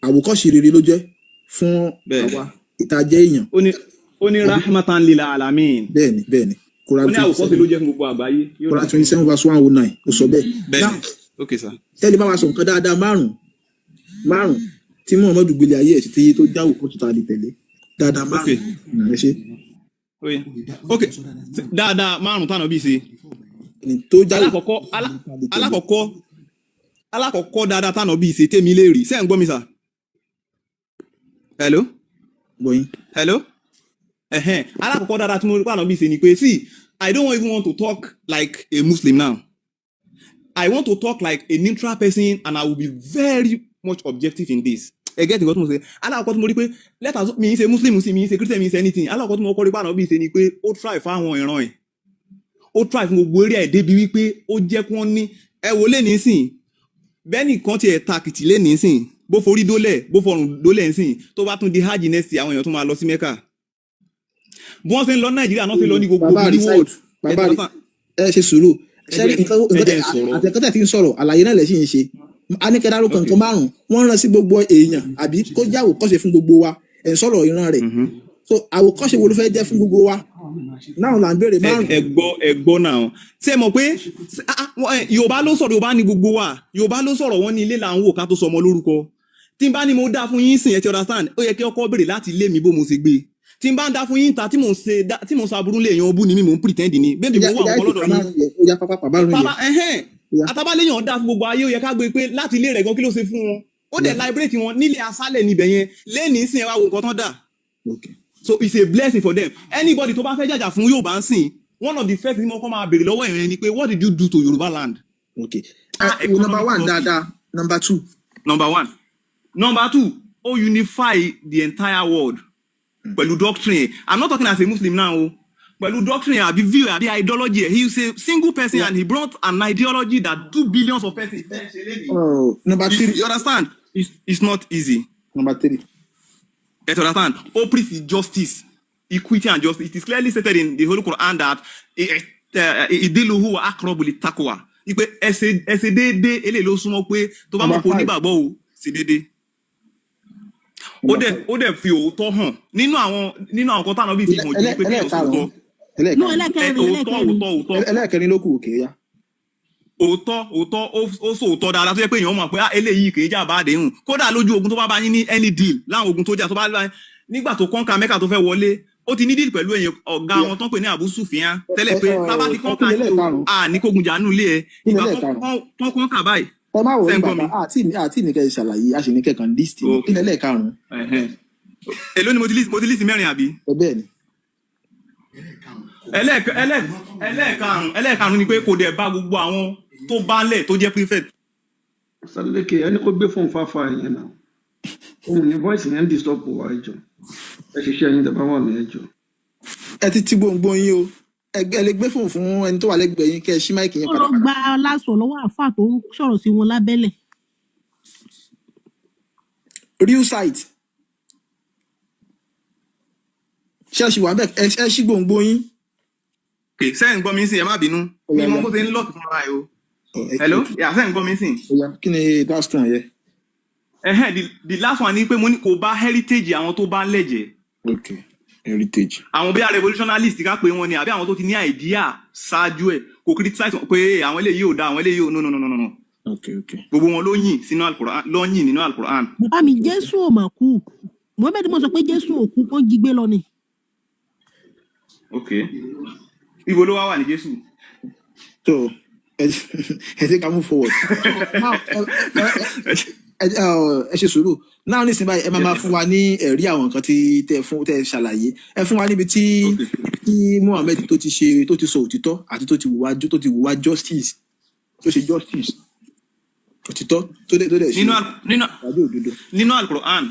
àwòkọ́ṣe rere ló jẹ́ fún àwa ìtajẹ́ èèyàn. ó ní rahmatan lil alamin. bẹ́ẹ̀ni ó ní àwòkọ́ṣe ló jẹ́ fún gbogbo àgbáyé. Quran 27 verse 109 ó sọ bẹ́ẹ̀. bẹ́ẹ̀ni ok sir. tẹ́lẹ̀ bá wa sọ nǹkan dáadáa márùn tí Muhammad gbélé ayé ẹ̀ sí tí tó jáwò kó tó ta lè tẹ̀lé dáadáa márùn ẹ ṣe. ok dáadáa márùn tánà bí ṣe. alákọ̀ọ́kọ́ dáadáa tánà bí ṣe tèmi lè rí sẹ́yìn gbọ́ mi sà. hello. gbọ́yìn. hello. alákọ̀ọ́kọ́ dáadáa tí mo rí pàánà bí ṣe ni pé see I don't even want to talk like a Muslim now. I want to talk like a neutral person and I will be very much objective in this. Ẹ get nǹkan tí mo ṣe alákọ̀ọ́kọ́ tí mo rí pé lẹ́tà mi ń ṣe Muslim sí mi ń ṣe Christian mi ń ṣe anything alákọ̀ọ́kọ́ tí mo kọ́ rí pàánà bí ṣe ni pé ó try fáwọn ìran ẹ̀ ó try fún gbogbo eré ẹ̀ débi wípé ó jẹ́ kí wọ́n ní ẹ wò lé nísìn bẹ́ẹ̀ nìkan tiẹ̀ takìtì lé nísìn bó forí dólẹ̀ bó fọrùn dólẹ̀ nísìn tó bá tún di hajj next year àwọn èèyàn tún máa lọ sí Mẹ́kà bí wọ́n ṣe ń lọ Nàìjíríà náà fi lọ ní gbogbo ní world. bàbá rí ẹ ṣe sùúrù ṣẹ́rí àtẹ̀kọ́tẹ̀ tí ń sọ̀rọ̀ àlàyé náà lẹ̀ sì ń ṣe aníkẹ́dáró kankan márùn wọ́n rán sí gbogbo èèyàn àbí kó jẹ́ àwòkọ́ṣe fún gbogbo wa ẹ̀ ń sọ̀rọ̀ ìran rẹ̀ so àwòkọ́ṣe wo ló fẹ́ jẹ́ fún gbogbo wa náà là ń béèrè márùn. ẹ gbọ́ náà ṣé ẹ mọ̀ pé Yorùbá ló sọ̀rọ̀ Yorùbá ní gbogbo wa Yorùbá ló sọ̀rọ̀ wọn ní ilé là ń wò ká tó sọ ọmọ lórúkọ tí n bá ní mo dá fún yín sìn ẹ ti understand ó yẹ kí ọkọ béèrè láti ilé mi bó mo ṣe gbé tí n bá ń dá fún yín ta tí mo sọ aburú lè yan ọbú ni mi mò ń pretend ni bẹ́ẹ̀ bí mo wà ọ̀pọ̀ lọ́dọ̀ yín àtàbáléyàn dá fún gbogbo ayé ó yẹ ká gbé pé láti ilé rẹ̀ gan kí ló ṣe fún wọn ó dẹ̀ liberate wọn nílé asálẹ̀ níbẹ̀ yẹn lẹ́nìí sìn ẹ wá wo nǹkan tán dà. Okay. So it's a blessing for them. Anybody tó bá fẹ́ jàjà fún Yorùbá ń sìn, one of the first thing mo kọ́ máa béèrè lọ́wọ́ èèyàn ni pé what did you do to Yorùbá land? Okay. Economic Number one, profit. dáadáa. Number two. Number one. Number two, ó unify the entire world pẹ̀lú doctrine. I'm not talking as a Muslim now. O. Pẹ̀lú doctrine àbí view àbí ideology. He is a single person and he brought an ideology that 2 billion of persons fẹ́ ṣe lénìí. Oh, number three. You understand? It's not easy. Number three. You understand? All preach is justice, equity and justice. It is clearly stated in the Holy Quran that idiluhu wa aqrabu littaqwa. Ipe ẹsẹ déédé eléyìí ló súnmọ́ pé tó bá mọ̀ kó nígbàgbọ́ o sí déédé. Ó dẹ̀ fi òótọ́ hàn nínú àwọn kan táwọn bí fi hàn jù pé kí èèyàn sòótọ́. No, ẹlẹ́kẹrin. Ẹlẹ́kẹrin ló kù òkè ya. Òótọ́ ó sòótọ́ dáadáa tó yẹ pé èèyàn mọ̀ pé eléyìí kì í jà bá àdéhùn kódà lójú ogun tó bá yín ní any deal láwọn ogun tó jà tó bá bá nígbà tó kọ́ńkà Mẹ́kà tó fẹ́ wọlé ó ti ní deal pẹ̀lú èèyàn ọ̀gá wọn tó ń pè ní Abu Sufyan tẹ́lẹ̀ pé tábà ti kọ́ńkà yìí à ní kógun jà nù ilé ẹ̀ ìgbà tó kọ́ńkà báyìí. Ẹ má wọ bàbá àti ìníkẹ́ ṣàlàyé àṣìníkẹ́ kan list kí ni ẹlẹ́ẹ̀karùn-ún. Èló ni mo ti list mẹ́rin àbí. Bẹ́ẹ̀ ni. ẹlẹ́ẹ̀karùn-ún ni pé kò dẹ̀ bá gbogbo àwọn tó bá lẹ̀ tó jẹ́ prefect. Sàlékè ẹni kó gbé fóònù fáfá yẹn náà òun ní voice yẹn ń disturb wa ẹjọ ẹ ṣiṣẹ́ yín tẹ́ bá wà ní ẹjọ. Ẹ ti ti gbòǹgbò yín o ẹgbẹ́ lè gbé fóònù fún ẹni tó wà lẹ́gbẹ̀ẹ́ yín kẹ́ ẹ ṣí máìkì yẹn padà. Ọ̀rọ̀ gba lásọ lọ́wọ́ àáfàá tó ń sọ̀rọ̀ sí wọn lábẹ́lẹ̀. Real site. Ṣé wà bẹ́ẹ̀ ẹ ṣí gbòǹgbò yín. Sẹ́yìn gbọ́ mi sí ẹ má bínú mi mọ́ bó ṣe ń lọ́ọ̀kì fúnra ẹ̀ o. Hello? Yeah, sẹ́yìn gbọ́ mi sí. Kí ni last one yẹ? The last one ni pé mo ní kò bá heritage àwọn tó bá lẹ̀jẹ̀. Okay, heritage. Àwọn bí i revolutionalist ká pé wọn ni àbí àwọn tó ti ní idea ṣáájú ẹ̀ kò criticize pé àwọn eléyìí ò dá àwọn eléyìí ò no. Okay. Gbogbo wọn ló yìn sínú Al-Qur'an ló yìn nínú Al-Qur'an. Bàbá mi Jésù ò mà kú. Mohammed mo sọ pé Jésù ò kú kó jí gbé lọ ni. Okay. Ibo ló wá wà ní Jésù? So ẹ jẹ́ ká move forward. Now ẹ ṣe sùúrù. Now nísìnyí báyìí ẹ máa fún wa ní ẹ̀rí àwọn nǹkan tí tẹ ṣàlàyé. Ẹ fún wa níbi tí Mohammed tó ti sọ òtítọ́ àti tó ti wùwá justice tó ṣe justice òtítọ́ tó dẹ̀ ṣe ìdájọ́ òdodo. Nínú Al-Qur'an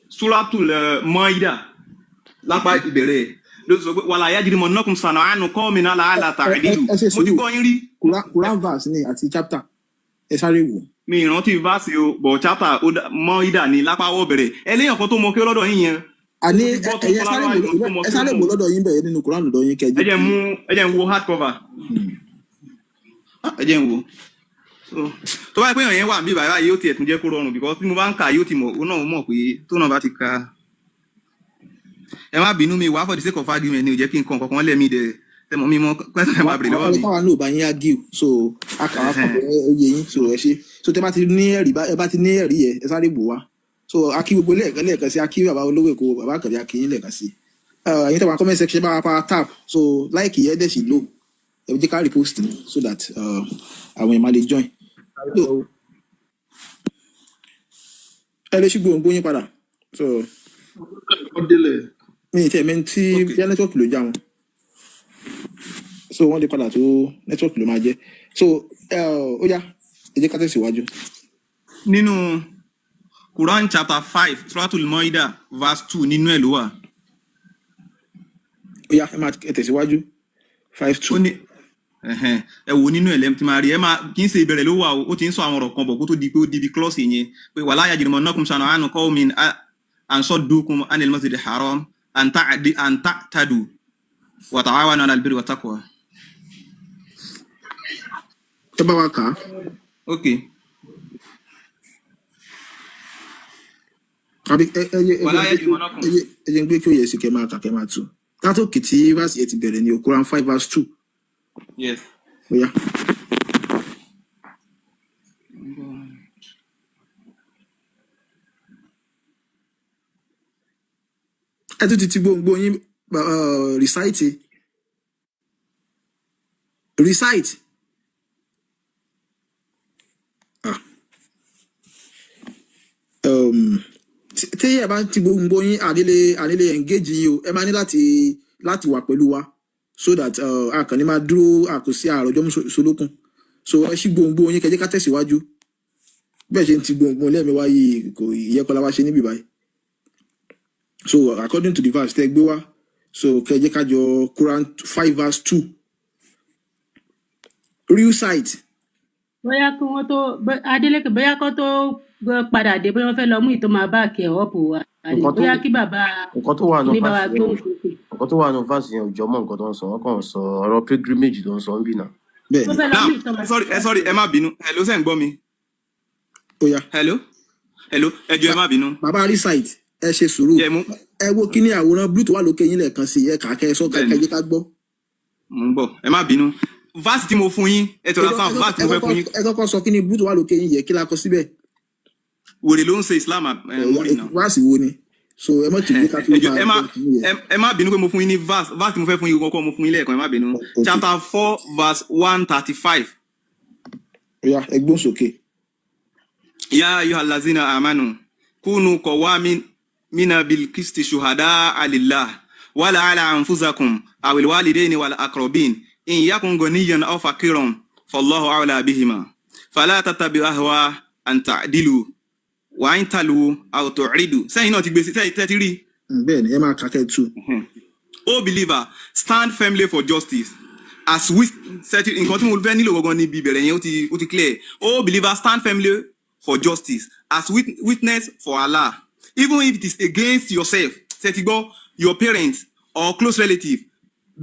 Suratul Maida lápá ìbẹ̀rẹ̀ ló sọ pé wàlá yajrimu nakum sana'anu qawmin ala alla ta'dilu. Mo ti gbọ́ yín rí. Quran verse ni àti chapter ẹ sáré wò. Mi ìrántí verse o bọ̀ chapter Maida ni lápá wọ́ bẹ̀rẹ̀ ẹlẹ́yìn kan tó mọ kí lọ́dọ̀ yín yẹn. Àní ẹ sáré wò lọ́dọ̀ yín bẹ̀rẹ̀ nínú Quran lọ́dọ̀ yín kẹjọ. Ẹ jẹ́ ń wo hard cover. Ẹ jẹ́ ń wo. Tó bá yẹ pé èèyàn yẹn wà bí bàbá yóò tiẹ̀ tún jẹ́ kó rọrùn because tí mo bá ń kà yóò ti mọ̀ ó náà mọ̀ pé tó náà bá ti ka. Ẹ má bínú mi wá for the sake of argument ni ò jẹ́ kí n kàn kankan lẹ́mí dẹ̀ tẹmọ mi mọ question ẹ má bèrè lọ́wọ́ mi. Àwọn náà bá yín argue so akàwá kan oyè yín so ẹ ṣe so tẹ bá ti ní ẹ̀rí yẹ ẹ sáré bò wá so akí gbogbo lẹ́ẹ̀kan sí akí bàbá olówó èkó bàbá àkàbí akíyín lẹ́ẹ̀kan sí. Ẹ̀yin tẹ̀ wá comment section bá wa pa tap so like yẹ dẹ̀ sí low ẹ jẹ́ ká repost ni so that àwọn èèyàn máa lè join. Ẹ lè ṣí gbòǹgbò yín padà so. Mi tí ẹ̀mẹ́ tí bíá nẹ́tíwọ́ọ̀kì ló já wọn so wọ́n lè padà tó nẹ́tíwọ́ọ̀kì ló máa jẹ́ so ó yá ẹ jẹ́ ká tẹ̀síwájú. Nínú Quran chapter 5 Suratul Maida verse 2 nínú ẹ̀ ló wà. Ó yá ẹ máa tẹ̀síwájú 5:2. Ẹ wò nínú ẹ̀ lẹ́mú tí máa rí ẹ máa kì í ṣe ìbẹ̀rẹ̀ ló wà ó ti ń sọ àwọn ọ̀rọ̀ kan bọ̀ kó tó di pé ó di clause yẹn pé wala yajrimannakum shana'anu qawmin an saddukum anil masjidil haram an ta'tadu wa ta'awanu 'alal birri wat taqwa. Tó bá wa kà á. Okay. Àbí ẹ jẹ́ gbé kí ó yẹ sí kẹ́ máa kà kẹ́ máa tù. Látòkè tí verse yẹn ti bẹ̀rẹ̀ ní Quran 5:2. Yes. Ó yá. Ẹ tún ti gbòǹgbò yín recite. tí ẹ bá ti gbogbo yín àdílé engage yín o ẹ máa ní láti wà pẹ̀lú wa so that àkànní máa dúró àkòsí àròjọ́ solókun so ẹ ṣí gbogbo yín kẹjẹ ká tẹ̀síwájú bẹ́ẹ̀ ṣe ń ti gbogbo lẹ́ẹ̀mẹ́wá yìí kò ìyẹ́kọ́lá wá ṣe níbí báyìí so according to the verse tẹ́ gbé wá so kẹjẹ ká jọ Quran 5 verse 2 real sight. bóyá kí wọ́n tó Adeleke bóyá kó tó padà dé bóyá wọ́n fẹ́ lọ mú ìtọ́ máa bá àkẹ́ ọ̀pọ̀ wa bóyá kí bàbá nǹkan tó wà nù ní bàbá fásitì gbóhùn yẹn sókè. nǹkan tó wà nù fásitì yẹn ò jọ mọ́ nǹkan tó ń sọ wọ́n kàn ń sọ ọ̀rọ̀ pilgrimage tó ń sọ ń bì náà. bẹ́ẹ̀ wọ́n ni fẹ́ lọ now mú ìtọ́ máa sorry ẹ má bínú hello ṣé ń gbọ́ mi ó yá hello ẹ jọ̀ọ́ ẹ má bínú bàbá real sight ẹ ṣe sùúrù yẹ mú ẹ wo kíní àwòrán blue tó wà lókè yín lẹ́ẹ̀kan sí ẹ kà á kẹ́ ẹ sọ kẹjẹ ká gbọ́. mo ń bọ̀ ẹ má bínú verse tí mo fún yín ẹ tọ́ra sáà verse tí mo fẹ́ fún yín ẹ kọ́kọ́ sọ kíní blue tó wà lókè yín yẹ kí la kọ síbẹ̀. wèrè ló ń ṣe Islam mórí náà wáàsì wo ni so ẹ mọ̀ tìlú ká tó ẹ jọ̀ọ́ ẹ má bínú pé mo fún yín ní verse tí mo fẹ́ fún yín kọ́kọ́ mo fún yín lẹ́ẹ̀kan ẹ má bínú Okay. chapter 4 verse 135 ya ẹgbọn sókè. ya ayyuhallazina amanu kunu qawwamina bil qisti shuhada'a lillah wala ala anfusakum awil walidaini wal aqrabin in yakun ghaniyan aw faqiran fallahu a'la bihima fala tattabi'u ahwa an ta'dilu wa in talu aw tu'ridu sẹ́yìn náà ti gbé sí tẹ́tí rí. bẹ́ẹ̀ ni ẹ máa kà kẹ́ tú. O believer stand firmly for justice as we set nǹkan tí mo fẹ́ nílò gangan níbi ìbẹ̀rẹ̀ yẹn ó ti clear. O believer stand firmly for justice as witness for Allah even if it is against yourself setigbọ your parents or close relative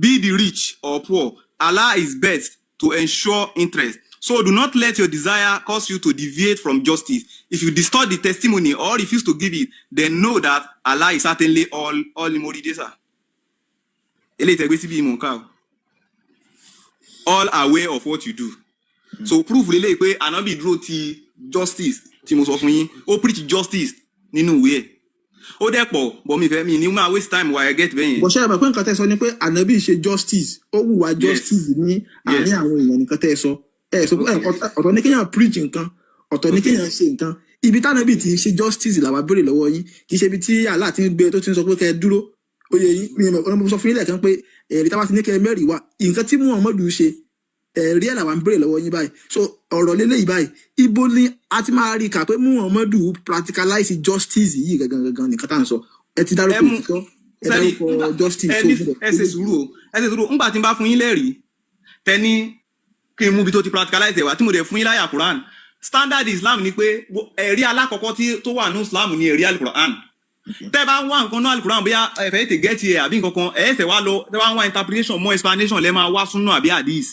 be the rich or poor Allah is best to ensure interest so do not let your desire cause you to deviate from justice if you distort the testimony or refuse to give it then know that Allah is certainly all moridesa eléyìí tẹgbẹ síbi ìmọ̀ nǹkan o all aware of what you do so proof lélẹ́yìí pé Ànábì dúró ti justice tí mo sọ fún yín ó preach justice nínú ìwé ẹ̀ ó dẹ̀ pọ̀ bọ́ mi fẹ́ mi ní máa waste time while I get bẹ́yẹn. bó ṣe é bá pé nǹkan tẹ́ sọ ni pé ànábì ṣe justice ó hùwà justice ní àárín àwọn èèyàn nìkan tẹ́ sọ ẹ sọ pé ọ̀tọ̀ ní kéèyàn preach nǹkan ọ̀tọ̀ ní kéèyàn ṣe nǹkan ibi tánábì ti ṣe justice làwa béèrè lọ́wọ́ yín kì í ṣe ibi tí Allah ti ń gbé tó ti ń sọ pé kẹ́ ẹ dúró ó yẹ yín mi ò mo sọ fún yín lẹ́ẹ̀kan pé ẹ̀rí táwa ti ní kẹ́ ẹ mẹ́rìí wá nǹkan tí Muhammadu ṣe ẹ̀rí ẹ̀ làwọn béèrè lọ́wọ́ yín báyìí so ọ̀rọ̀ lélẹ́yìí báyìí ibo ni a ti máa rí i kà pé Muhammadu practicalize justice yìí gangan nìkan tá à ń sọ ẹ ti dárúkọ òtítọ́ ẹ dárúkọ justice so ẹ ṣe sùúrù ńgbà tí n bá fún yín lẹ́rìí tẹ́ni kí n mú ibi tó ti practicalize ẹ̀ wá tí mo dẹ̀ fún yín láyà Quran standard Islam ni pé ẹ̀rí alákọ̀ọ́kọ́ tó wà ní Islam ni ẹ̀rí al-Quran tẹ́ bá ń wá nǹkan náà al-Quran bóyá ẹ̀fẹ̀ ètè gẹ́tì ẹ̀ àbí nǹkan kan ẹ̀ẹ́sẹ̀ wá lọ tẹ́ bá ń wá interpretation more explanation lẹ́ máa wá súnà àbí hadith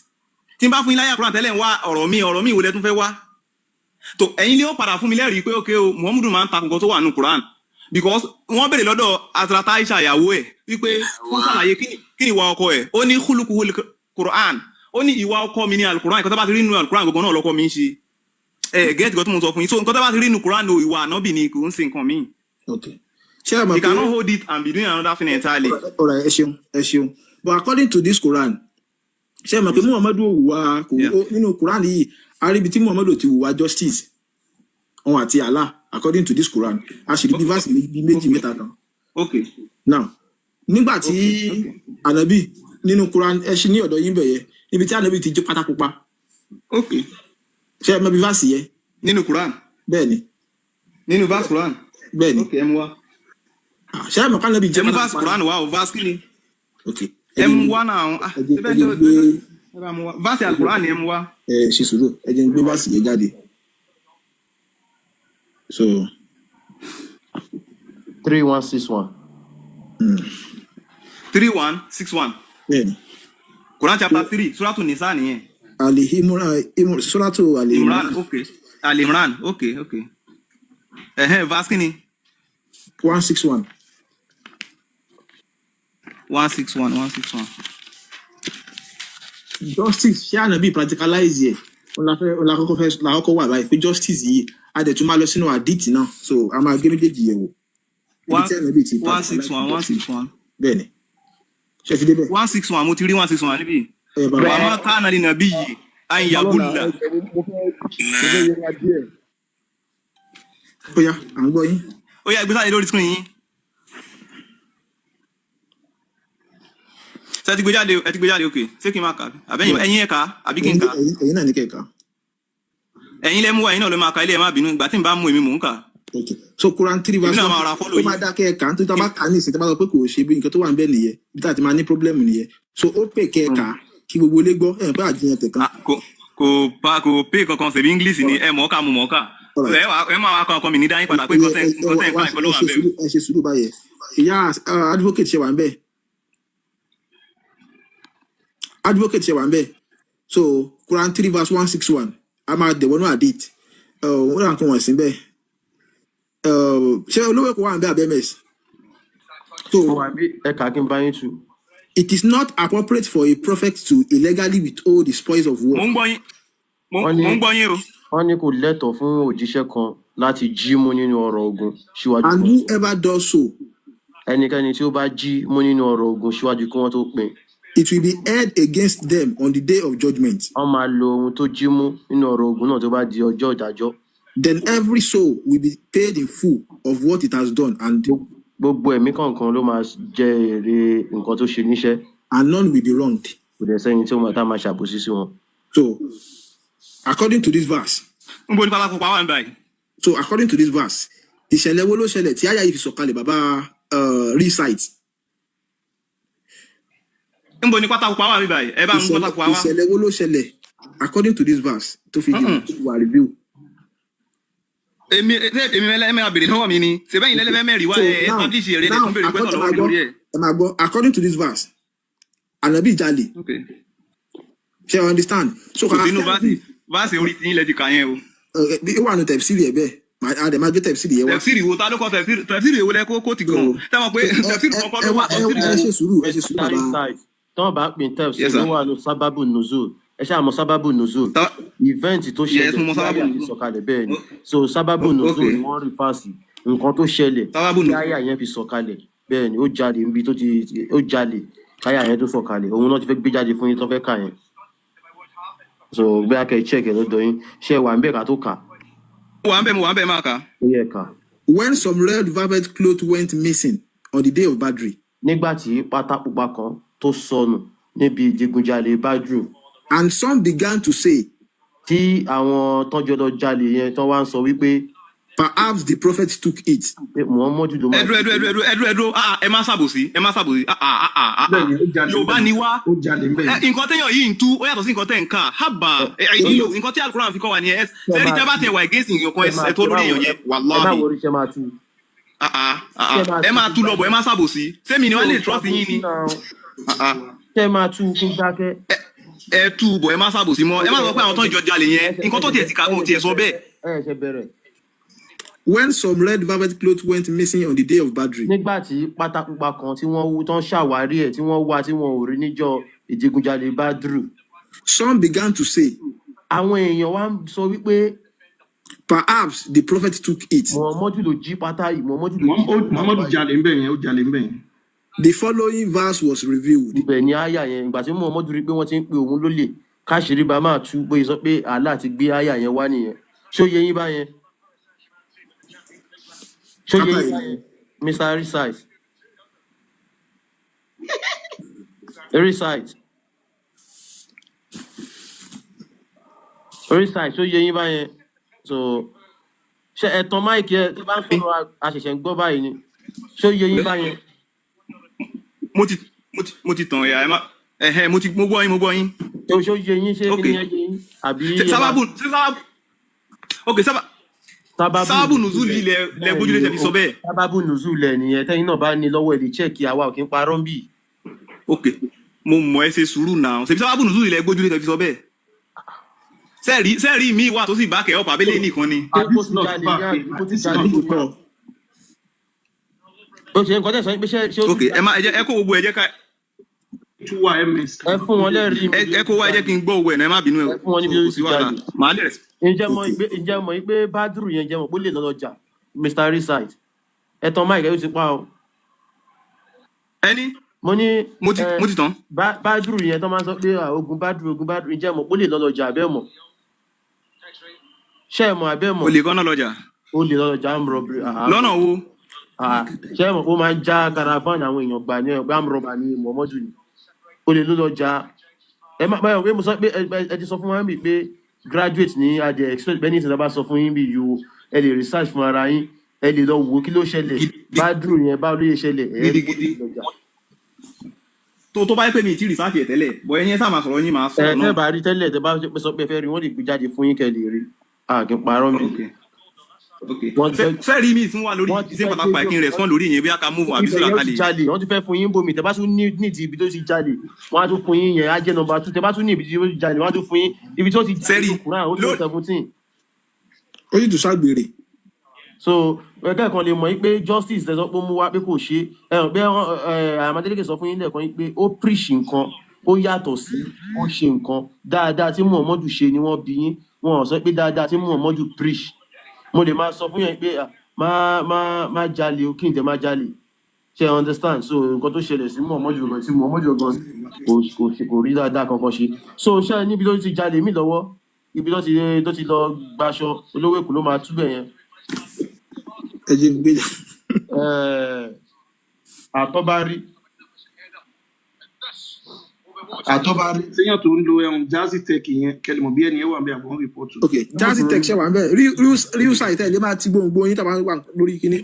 tí n bá fún yín láyà Quran tẹ́lẹ̀ ń wá ọ̀rọ̀ mi ìwòlẹ́ tún fẹ́ wá tó ẹ̀yin ni ó padà fún mi lẹ́rìí pé okay o Muhammadu máa ń ta nǹkan tó wà ní Quran because wọ́n béèrè lọ́dọ̀ Hazrat Aisha ìyàwó ẹ̀ wípé wọ́n ṣàlàyé kí ni ìwà ọkọ ẹ̀ ó ní khuluquhul Quran ó ní ìwà ọkọ mi ní al-Quran nǹkan tó bá ti rí nínú al-Quran gbogbo náà lọ́kọ mi ń ṣe gẹ́ẹ̀tì kan tó mo sọ fún yín so nǹkan tó bá ti rí nínú Quran o ìwà ànábì ni kò ń ṣe nǹkan míì you cannot hold it and be doing another thing entirely. ọ̀rọ̀ ẹ ṣeun but according to this Quran ṣé ẹ mọ̀ pé Muhammadu hùwà nínú Quran yìí aríbi tí Muhammadu ti hùwà justice òun àti Allah according to this Quran a sì rí bí verse méjì mẹ́ta kan. Okay. Now nígbà tí ànábì nínú Quran ẹ ṣí ní ọ̀dọ̀ yín bẹ̀yẹ níbi tí ànábì ti jó pátá pupa. Okay. ṣé ẹ mọ̀ bí verse yẹ. nínú Quran. bẹ́ẹ̀ni. nínú verse Quran. bẹ́ẹ̀ni. Okay ẹ mú wá. ṣé ẹ mọ̀ kánábì jẹ́ pátá pupa. ẹ mú verse Quran wá o verse kí ni. Okay. ẹ mú wá náà verse al-Quran ẹ mú wá. ṣe sùúrù ẹ jẹ́ n gbé verse yẹn jáde. So 3161. 3161. Bẹ́ẹ̀ni. Quran chapter 3 Suratu Nisa nìyẹn. Suratu Imran. Okay. Al-Imran. Okay. Verse kí ni. 161. 161. Justice ṣé ànábì practicalize yẹ ọlákọ́kọ́ wà báyìí pé justice yìí a dẹ̀ tún máa lọ sínú àdìtì náà so a máa gé méjèèjì yẹ̀ wò. 161. bẹ́ẹ̀ni ṣe ti débẹ̀. 161 mo ti rí 161 níbí. Bàbá kánà ní nàbí yìí àyìnyàgùlà. ó yá à ń gbọ́ yín. ó yá ìgbésàlẹ̀ lórí screen yín. ṣé ẹ ti gbé jáde òkè ṣé kí n máa kà àbẹ́yìn ẹ̀yin ẹ̀ka àbí kí n kà. ẹ̀yin náà ní kẹ̀ka. ẹ̀yin lẹ́mú wa ẹ̀yin náà ló máa ka ilé ẹ̀ má bínú ìgbà tí n bá mú èmi mò ń kà. Okay. So Quran 3 verse 1 tó máa dákẹ́ ẹ̀ka nítorí tá a bá kà ní ìsìn tó bá sọ pé kò ṣe bí nǹkan tó wà ń bẹ̀ nìyẹn bí tá a ti máa ní pọ́blẹ́mù nìyẹn so ó pè kẹ́ẹ̀ka kí gbogbo ilé gbọ́ ẹ̀ pé àjẹyàn tẹ̀kan. kò pé kankan ṣèbí English ni ẹ mọ̀ọ́kà mo mọ̀ọ́kà ẹ máa wá kankan mi ní dáyìn padà pé content nǹkan ló wà bẹ́ẹ̀. ẹ ṣe sùúrù báyẹn ìyá advocate ṣe wà ń bẹ̀ so Quran 3 verse 161 a máa dẹ̀wọ́nú àdìt wọ́n rà nǹkan wọ̀n sí bẹ́ẹ̀ ṣé olówó kò wà ń bẹ́ abẹ́mẹ̀s. So ẹ̀ka kí n bá yín tu. It is not appropriate for a prophet to illegally withhold the spoils of war. mo ń gbọ́ yín o. wọ́n ní kò lẹ́tọ̀ọ́ fún òjíṣẹ́ kan láti jí mú nínú ọrọ̀ ogun síwájú. And whoever does so. ẹnikẹ́ni tí ó bá jí mú nínú ọrọ̀ ogun síwájú kí wọ́n tó pín. It will be held against them on the day of judgment. wọ́n máa lo ohun tó jí mú nínú ọrọ̀ ogun náà tó bá di ọjọ́ ìdájọ́. Then every soul will be paid in full of what it has done and gbogbo ẹ̀mí kọ̀ọ̀kan ló máa jẹ èrè nǹkan tó ṣe níṣẹ́. And none will be wronged. kò dẹ̀ sẹ́yìn tí ó máa tá máa ṣàbòsí sí wọn. So according to this verse. ń bo ní pápá pupa wà ń báyìí. So according to this verse ìṣẹ̀lẹ̀ wo ló ṣẹlẹ̀ tí àyà yìí fi sọ̀kalẹ̀ bàbá recite. ń bo ní pápá pupa wà ń báyìí ẹ bá ń pápá pupa wá. ìṣẹ̀lẹ̀ wo ló ṣẹlẹ̀ according to this verse tó fi wà review. èmi àbèrè lọ́wọ́ mi ni ṣèbẹ́yìn lẹ́lẹ́fẹ́ mẹ́rin wá ẹ̀ establish èrè ẹ̀ tún bèrè pẹ́sọ̀ lọ́wọ́ mi lórí ẹ̀. ẹ máa gbọ́ according to this verse ànábì jalè. ṣé you understand. So kò sínú báàsì orí tí ilẹ̀ ti kà yẹn o. ó wà nù tẹ̀síìrì ẹ̀ bẹ́ẹ̀ àdè máa gbé tẹ̀síìrì yẹn wá. tẹ̀síìrì wo ta ló kọ tẹ̀síìrì èwo lẹ kó ti gan tẹ́wọ̀n pé tẹ̀síìrì kọ́kọ́ ló wà ẹ ṣe sùúrù bàbá. tọ́wọ́n bá pín tẹ̀síìrì ló wà ní sábàbù nùzúl ẹ ṣáà mọ sábàbù nùzúl event tó ṣẹlẹ̀ tí àyà fi sọ̀kalẹ̀ bẹ́ẹ̀ ni so sábàbù nùzúl ni wọ́n rí fásì nǹkan tó ṣẹlẹ̀ tí àyà yẹn fi sọ̀kalẹ̀ bẹ́ẹ̀ ni ó jáde níbi tó ti ó jalè káyà yẹn tó sọ̀kalẹ̀ òun náà ti fẹ́ gbé jáde fún yín tó fẹ́ kà yẹn so gbé akẹ́ check ẹ̀ lọ́dọ̀ yín ṣe wà ń bẹ̀ ká tó kà. mo wà ń bẹ̀ máa kà. ó yẹ ká. When some red velvet cloth went missing on the day of Badri. nígbà tí pátá pupa kan tó sọnù níbi ìdigunjalè Badru. And some began to say. tí àwọn tọ́jọ́ lọ jalè yẹn tó wá ń sọ wípé. Perhaps the prophet took it. Muhammadu ló máa. ẹdúró ẹ má ṣàbòsí Yorùbá ni wá nǹkan téèyàn yìí ń tú ó yàtọ̀ sí nǹkan tẹ̀ ń kà hábà nǹkan tí Al-Quran fi kọ́ wa nìyẹn sẹ́ni tẹ́ bá tẹ̀ wà against nǹkan ẹ̀ tó lórí èèyàn yẹn wàláhì ẹ máa tú lọ́bọ̀ ẹ má ṣàbòsí sẹ́mi ni wọ́n lè trust yín ni. ṣé máa tú fún dákẹ́. ẹ tú bọ̀ ẹ má ṣàbòsí mọ́ ẹ má sọ pé àwọn tó ń jọ jalè yẹn nǹkan tó tiẹ̀ ti kà kó tiẹ̀ sọ bẹ́ẹ̀. ẹ ṣe bẹ̀rẹ̀. When some red velvet cloth went missing on the day of Badri. nígbà tí pátá pupa kan tí wọ́n wú tán ṣàwárí ẹ̀ tí wọ́n wá tí wọ́n ò rí níjọ́ ìdigunjalè Badru. Some began to say. àwọn èèyàn wá ń sọ wípé. Perhaps the prophet took it. Muhammadu ló jí pátá yìí Muhammadu jalè ń bẹ̀ yẹn ó jalè ń bẹ̀ yẹn. The following verse was revealed. ibẹ̀ ni àyà yẹn ìgbà tí Muhammadu rí pé wọ́n ti ń pe òun lólè káṣírí bá máa tú bóyá sọ pé Allah ti gbé àyà yẹn wá nìyẹn ṣó yẹ yín báyẹn. Mr. Recite. Recite, so yẹ yín báyẹn. So, ṣe ẹ̀tàn máìkì ẹ tí bá ń sọ̀rọ̀ àṣẹ̀ṣẹ̀ ń gbọ́ báyìí ni. Ṣó yẹ yín báyẹn. Mo ti tàn ẹ̀yà ẹ má mo gbọ́ yín. Ṣó yẹ yín ṣé kí ni ẹ yẹ yín? Àbí sábàbù sábàbù nùzúlì ilẹ̀ bójúlé tẹ̀ fi sọ bẹ́ẹ̀. sábàbù nùzúlì ẹ̀ nìyẹn tẹ́yìn náà bá ní lọ́wọ́ ẹ̀ lè chẹ́ẹ̀kì àwa ò kí ń parọ́ ń bì. ok mo mọ̀ ẹ́ ṣe sùúrù náà ṣèbí sábàbù nùzúlì ilẹ̀ bójúlé tẹ̀ fi sọ bẹ́ẹ̀. sẹ́ẹ̀rì mi wà tó sì bá kẹ́ ọ̀pá abẹ́lé nìkan ni. ó ṣe nǹkan tẹ̀sán pé ṣé ó. ok ẹ kó gbogbo ẹ jẹ́ ká. ẹ fún wọn lẹ́rìí. ẹ kó wá ẹ jẹ́ kí n gbọ́ owó ẹ̀ náà ẹ má bínú ẹ fún wọn níbi orí wàhálà màá lè rẹ̀. ǹjẹ́ mọ̀ pé Badru yẹn jẹ́ mọ̀ pé ó lè lọ́lọ́jà Mr. Recite ẹ̀tàn máìkì ẹ̀ ó ti pa o. ẹni mo ní mo ti tán. Badru yẹn tó máa ń sọ pé ogun Badru ǹjẹ́ mọ̀ pé ó lè lọ́lọ́jà abẹ́ mọ̀ ṣé ẹ mọ̀ abẹ́ mọ̀. olè kan náà lọ́jà ó lè lọ́dọ̀ jam robbery. lọ́nà wo. Ṣé ẹ mọ̀ pé ó máa ń já caravan àwọn èèyàn gbà ní ọgbà amúrọ̀bà ní Muhammadu ni ó lè lọ́dọ̀ já ẹ má báyọ̀ pé mo sọ pé ẹ ti sọ fún wa pé graduate ní adé expect bẹ́ẹ̀ ní ìṣẹ̀dá bá sọ fún yín bí yòó ẹ lè research fún ara yín ẹ lè lọ wo kí ló ṣẹlẹ̀ bádùrù yẹn bá lóye ṣẹlẹ̀ ẹ rí lọ́jà. tó bá yẹ pé mi ti research ẹ̀ tẹ́lẹ̀ bọ̀ ẹ̀yin sáà máa sọ̀rọ̀ yín máa sọ̀rọ̀ náà. ẹ tẹ́ bá rí tẹ́lẹ̀ tẹ́ bá sọ pé fẹ́ rí wọ́n lè gbé jáde fún yín kẹ́ lè rí kí n parọ́ mi. fẹ́ẹ̀rí mi tún wà lórí ìṣe pàtàkì pàìkín rẹ̀ sọ́n lórí ìyẹn bí a ka move àbí sọ́ra kalẹ̀. wọ́n ti fẹ́ fún yín bomi tẹ́ bá tún nídìí ibi tó ti jáde wọ́n á tún fún yín yẹn á jẹ́ nọ́mbà 2 tẹ́ bá tún ní ibi tó ti jáde wọ́n á tún fún yín ibi tó ti jáde kúrò ó tó 17. ó yìí tún ṣàgbèrè. So ẹgbẹ́ kan lè mọ̀ yín pé justice lẹ́sọ̀ pé ó mú wá pé kò ṣe pé Amadélékè sọ fún yín lẹ́ẹ̀kan yín pé ó preach nǹkan ó yàtọ̀ sí ó ṣe nǹkan dáadáa tí Muhammadu ṣe ni wọ́n bí yín wọn ò sọ pé dáadáa tí Muhammadu preach. Mo lè máa sọ fún yín pé má jalè o kí n tẹ má jalè ṣe understand so nǹkan tó ṣẹlẹ̀ sí Muhammadu gan tí Muhammadu gan kò rí dáadáa kankan ṣe so ṣe níbi tó ti jalè mí lọ́wọ́ ibi tó ti lọ gbaṣọ olówó èkó ló máa túbẹ̀ yẹn. ẹ jẹ́ gbé jà. àtọ́bárí. sẹ́yìn tó ń lo Jazzy Tech yẹn kẹlẹ́mọ̀ bí ẹni ẹ wà ń bẹ àbọ̀ ń rìpọ́tù. ok Jazzy Tech ṣe wà ń bẹ real site ẹ lè máa ti gbóngbó yín tàbá wà lórí kíní.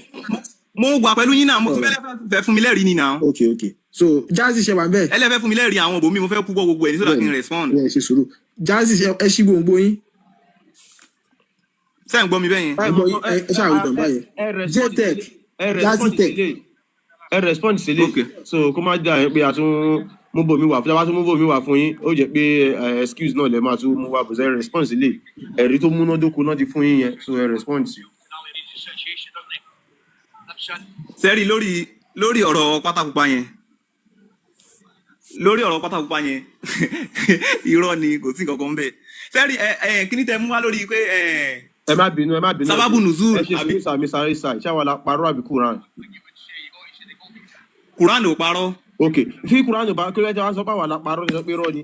mo wà pẹ̀lú yín náà mo tún fẹ́ fún mi lẹ́rìí ni náà. ok so Jazzy ṣe wà ń bẹ. ẹlẹ́fẹ́ fún mi lẹ́rìí àwọn òbò mi mo fẹ́ kú bọ́ gbogbo ẹ̀ ní sọ́dọ̀ kí n respond. ẹ ṣe sùúrù Jazzy ẹ ṣí gbóngbó yín. sẹ́yìn gbọ́ mi bẹ́yẹn. ẹ ṣàwùjọ dàn báyẹn J-Tech Jazzy Tech. ẹ respond sílẹ̀ so kó má dà yín pé a tún mú bòmí wà fún yàrá tó mú bòmí wà fún yín ó jẹ́ pé excuse náà lè máa tún mú wà bùsẹ̀ ẹ respond sílẹ̀ ẹ̀rí tó múnádóko náà ti fún yín yẹn so ẹ respond sí. sẹ́rí lórí ọ̀rọ̀ pátákùpá yẹn irọ́ ni kò sí nǹkan kan bẹ́ẹ̀ sẹ́rí kí ni tẹ mú wá lórí pé ẹ má bínú sábàbù nùzúl àbí sàmì sáré sàì ṣáwa la parọ́ àbí Quran ò parọ́. ok fi Quran bá kí lẹ́jọ́ wá sọ pé àwa la parọ́ ni pé rọ́ ni.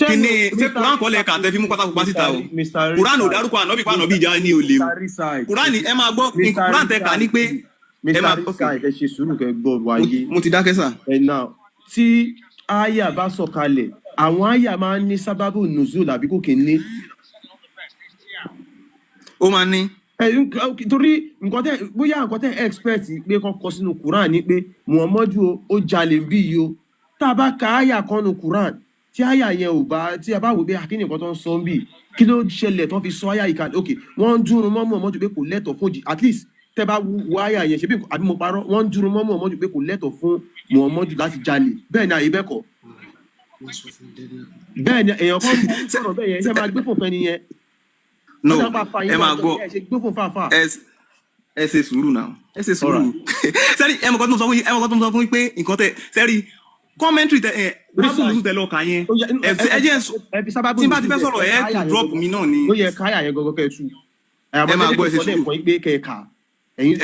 kí ni ṣé Quran kọ́ lẹ́ka tẹ́ fi mú pátákó síta o Quran ò dárúkọ ànábì pa ànábì ìjà ní olè o Quran ẹ máa gbọ́ Quran tẹ kà ní pé ẹ máa ẹ ṣe sùúrù kẹ́ gbọ́ wáyé. mo ti dákẹ́ sà. ẹ náà tí àyà bá sọ̀kalẹ̀ àwọn àyà máa ń ní sábàbù nùzúl àbí kò kì í ní. ó máa ní. torí bóyá nǹkan tẹ expect pé kọ́ kọ sínú Quran ni pé Muhammadu ó jalè bí yìí o tá a bá ka àyà kan nu Quran tí àyà yẹn ò bá tí a bá wò pé akíní nǹkan tó ń sọ ń bì kí ló ṣẹlẹ̀ tó fi sọ àyà yìí kalẹ̀ ok wọ́n ń dúró mọ́ Muhammadu pé kò lẹ́tọ̀ fún at least tẹ́ bá wo àyà yẹn ṣe bí àbí mo parọ́ wọ́n ń dúró mọ́ Muhammadu pé kò lẹ́tọ̀ fún Muhammadu láti jalè bẹ́ẹ̀ ni àyè bẹ́ẹ̀ kọ́ bẹ́ẹ̀ ni èèyàn kan sọ̀rọ̀ bẹ́ẹ̀ yẹn ṣe máa gbé fún fẹ́ni yẹn. No, ẹ máa gbọ́ ẹ ṣe sùúrù náà ẹ ṣe sùúrù sẹ́rí ẹ mọ̀ kọ́ tó ń sọ fún yín pé nǹkan tẹ sẹ́rí kọ́mẹ́ntìrì tẹ bábùlù tẹ lọ́ọ̀ka yẹn ẹ jẹ́ tí bá ti fẹ́ sọ̀rọ̀ ẹ kò drop mi náà ni. ó yẹ káyà yẹn gọ́gọ́ kẹ́ ẹ tú ẹ máa gbọ́ ẹ ṣe sùúrù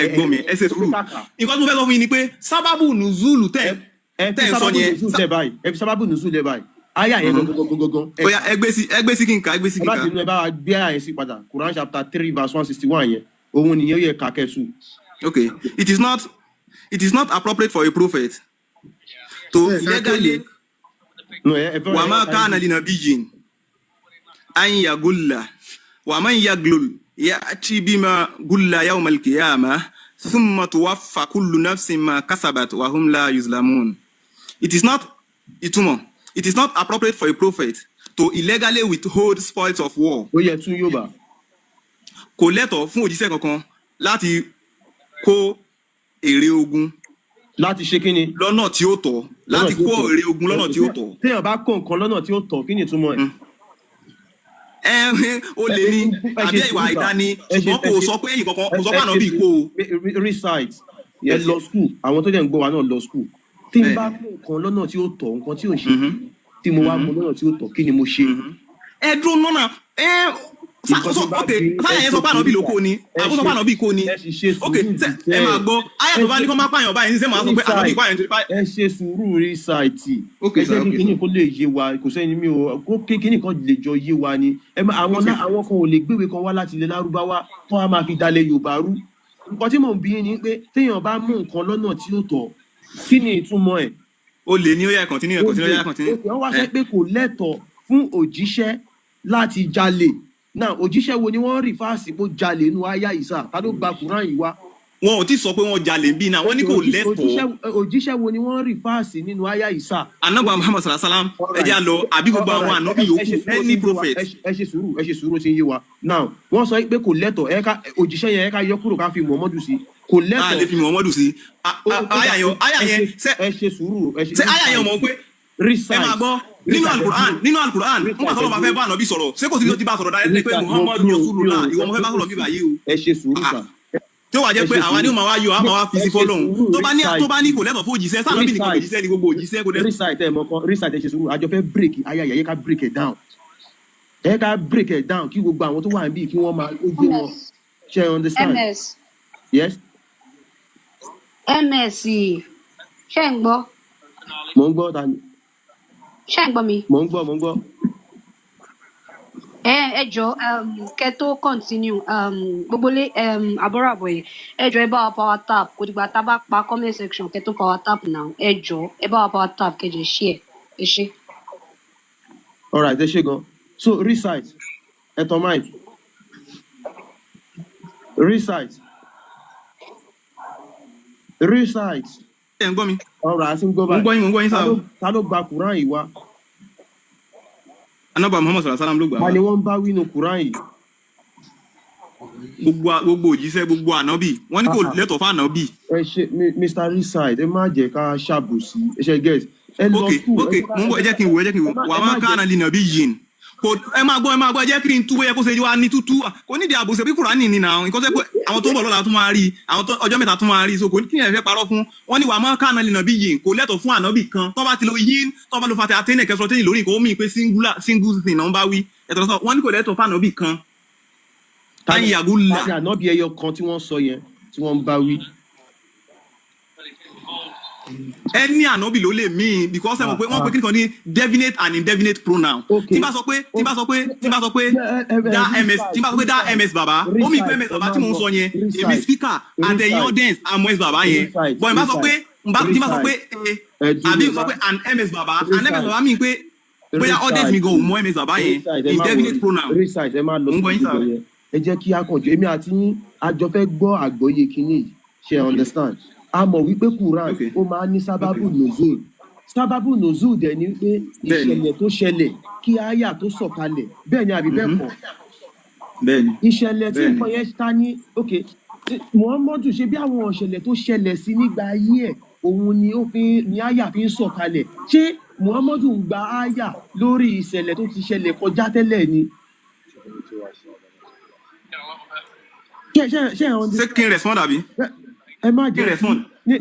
ẹ gbọ́ mi ẹ ṣe sùúrù nǹkan tó fẹ́ sọ fún yín ni pé sábàbù nùzúlù tẹ ẹ sọ yẹn. ẹ fi sábàbù nùzúlù lẹ báyìí aya yẹn gogogogogo. oya ẹgbẹ́ sí kí n kà ẹgbẹ́ sí kí n kà. ẹ bá bínú ẹ bá wa gbé aya yẹn sí padà Quran chapter 3 verse 161 yẹn òun nìyẹn ó yẹ ká kẹsù. okay it is not appropriate for a prophet to illegally wa ma kana li nabiyyin an yagulla wa man yaglul ya'ti bima gulla yawm al-qiyamah thumma tuwaffa kullu nafsin ma kasabat wa hum la yuzlamun. It is not appropriate for a prophet to illegally withhold spoils of war. Ó yẹ tún Yorùbá. Kò lẹ́tọ̀ọ́ fún òjíṣẹ́ kankan láti kó èrè ogun. Láti ṣe kí ni? Lọ́nà tí ó tọ́. Láti kó èrè ogun lọ́nà tí ó tọ́. Téèyàn bá kó nǹkan lọ́nà tí ó tọ́, kí ni ìtumọ̀ ẹ̀? Ó lè ní àbí ìwà ìdání ṣùgbọ́n kò sọ pé ìkọ̀kan kò sọ pé àná bí kó o. Recite ẹ lọ school àwọn tó dẹ̀ ń gbọ́ wa náà lọ school. Tí n bá kó nǹkan lọ́nà tí ó tọ́ nǹkan tí ò ṣe tí mo wá mú lọ́nà tí ó tọ́ kí ni mo ṣe. Ẹ dúró nọ́nà ok sáyà yẹn sọ pé ànábì ló kó ni àbúrò pé ànábì kó ni ok ẹ máa gbọ́ ayé tó bá ní kó má pààyàn báyìí ní sẹ́ máa sọ pé ànábì pààyàn tó bá. ẹ ṣe sùúrù rìsáìtì ẹ jẹ́ kí kíní kó lè yé wa kò sẹ́ni mi ò kó kíní kan lè jọ yé wa ni àwọn kan ò lè gbéwé kan wá láti ilẹ̀ lárúbáwá tó wá máa fi dalẹ̀ yorùbá rú nǹkan tí mò ń bí ni pé téèyàn bá mú nǹkan lọ́nà tí ó tọ́ kí ni ìtumọ̀ ẹ̀. o lè ní ó yá kọ̀ntínú wọ́n wá sọ pé kò lẹ́tọ̀ọ́ fún òjíṣẹ́ láti jalè náà òjíṣẹ́ wo ni wọ́n rí fáàsì pé jalè nínú àyà ìsà ta ló gba Quran yìí wá. wọn ò tí sọ pé wọn jalè bí náà wọn ní kò lẹ́tọ̀ọ́. òjíṣẹ́ wo ni wọ́n rí fáàsì nínú àyà ìsà. anagba Muhammad sallallahu alaihi wasallam ẹ jẹ́ lọ àbí gbogbo àwọn ànábì yòókù any prophet. ẹ ṣe sùúrù tí ń yé wa now wọ́n sọ pé kò lẹ́tọ̀ọ́ òjíṣẹ́ yẹn ká yọ kúrò ká fi Muhammadu sí kò lẹ́tọ̀ọ́. a lè fi Muhammadu sí àyà yẹn ẹ ṣe sùúrù ṣe àyà yẹn mọ̀ pé ẹ máa gbọ́ nínú alukur'an nígbà tó lọ bá fẹ́ bá ànábì sọ̀rọ̀ ṣé kò sí ló ti bá sọ̀rọ̀ dáyé pé Muhammadu Rasulullah ìwọ mo fẹ́ bá sọ̀rọ̀ bíbá yìí o. ẹ ṣe sùúrù sà. tí ó wà jẹ́ pé àwa ni ó máa wá yọ àmọ́ wá fi sí fọ́lọ́hún tó bá ní kò lẹ́tọ̀ fún òjíṣẹ́ sáà lọ́bì nìkan òjíṣẹ́ ni gbogbo òjíṣẹ́ kò lẹ́tọ̀. research ẹ ṣe sùúrù àjọ fẹ́ break ayáyà yẹ ká break it down kí gbogbo àwọn tó wà níbí kí wọ́n máa ó gbé wọn ṣe understand. yes. ms ṣé ń gbọ́. mo ń gbọ́ ta ni. ṣé ń gbọ́ mi. mo ń gbọ́. ẹ jọ kẹ́ tó continue gbogbo lé àbọ̀ràbọ̀ yẹn ẹ jọ ẹ bá wa power tap kò dìgbà tá a bá pa comment section kẹ́ tó power tap now ẹ jọ ẹ bá wa power tap kẹjẹ share ẹ ṣe. alright ẹ ṣe gan so recite ẹ tọ́ mind recite. ẹ ń gbọ́ mi. ọ̀rọ̀ àti ń gbọ́ báyìí. mo ń gbọ́ yín sáà o. ta ló gba Quran yìí wá. Ànábì Muhammad sallallahu alaihi wasallam ló gbà wá. ta ni wọ́n bá wí nu Quran yìí. gbogbo òjíṣẹ́ gbogbo ànábì wọ́n ní kò lẹ́tọ̀ọ́ fún ànábì. ẹ ṣe Mr. Reside ẹ má jẹ́ ká ṣàbòsí ẹ ṣe get. ok mo ń bọ̀ ẹ jẹ́ kí n wò wà á máa ká àná lè nà bí yìí kò ẹ máa gbọ́ ẹ jẹ́ kí n tú bóyá kó ṣe wá ní tútú kò nídìí àbòsí bí Kùránì ni nà nǹkan tó pé àwọn tó ń bọ̀ lọ́la tún máa rí àwọn ọjọ́ mẹ́ta tún máa rí so kò ní kí ẹ fẹ́ parọ́ fún wọn ní wà á máa ká àná lè nà bí yìí kò lẹ́tọ̀ọ́ fún ànábì kan tó bá ti lo yín tó bá lo fàtẹ́ àtẹ́nẹ̀ kẹsàn-án tẹ́yìn lórí nǹkan ó mì pé single thing náà ń bá wí ẹ̀tọ́ sọ wọn ní kò lẹ́tọ̀ọ́ fún ànábì kan. táyì àgúlà. táyì ànábì ẹyọ kan tí wọ́n sọ yẹn tí wọ́n ń bá wí. ẹni ànábì ló lè mean because ẹ mọ̀ pé wọ́n pe kíkan ní definite and indefinite pronoun. tí bá sọ pé dá ms bàbá ó mi pé ms bàbá tí mò ń sọ yẹn èmi speaker àtẹ̀yìn audience àmọ́ ms bàbá yẹn but ìbá sọ pé àbí sọ pé an ms bàbá mi pé bóyá audience mi gan ò mọ ms bàbá yẹn indefinite pronoun. ẹ jẹ́ kí a kàn jọ èmi àti yín àjọ fẹ́ gbọ́ àgbọ́yé kínní ṣe understand. A mọ̀ wípé Quran ó máa ń ní sábàbù nùzúl dẹ̀ ni pé ìṣẹ̀lẹ̀ tó ṣẹlẹ̀ kí àyà tó sọ̀kalẹ̀ bẹ́ẹ̀ ni àbí bẹ́ẹ̀ kọ́ ìṣẹ̀lẹ̀ tí nǹkan yẹn ta ní ok Muhammadu ṣe bí àwọn ìṣẹ̀lẹ̀ tó ṣẹlẹ̀ sí nígbà ayé ẹ̀ òun ni àyà fi ń sọ̀kalẹ̀ ṣé Muhammadu ń gba àyà lórí ìṣẹ̀lẹ̀ tó ti ṣẹlẹ̀ kọjá tẹ́lẹ̀ ni. ṣé kí n respond àbí. ẹ má jẹ́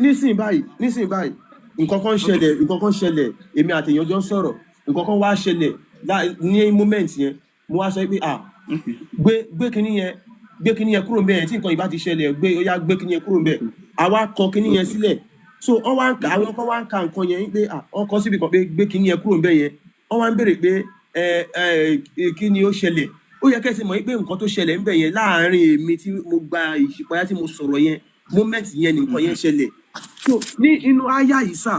nísìnyí báyìí nǹkan kan ṣẹlẹ̀ èmi àti èèyàn jọ ń sọ̀rọ̀ nǹkan kan wá ṣẹlẹ̀ ní moment yẹn mo wá sọ pé gbé kinní yẹn kúrò ńbẹ̀ yẹn tí nǹkan yìí bá ti ṣẹlẹ̀ gbé kinní yẹn kúrò ńbẹ̀ àwa kọ kinní yẹn sílẹ̀ so àwọn kan wá ń ka nǹkan yẹn pé wọ́n kọ síbi kan pé gbé kinní yẹn kúrò ńbẹ̀ yẹn wọ́n wá ń béèrè pé kí ni ó ṣẹlẹ̀ ó yẹ kẹ́sì mọ̀ pé nǹkan tó ṣẹlẹ̀ ńbẹ̀ yẹn láàárín èmi tí mo gba ìṣípayá tí mo sọ̀rọ̀ yẹn moment yẹn nìkan yẹn ṣẹlẹ̀ so ní inú àyà yìí sà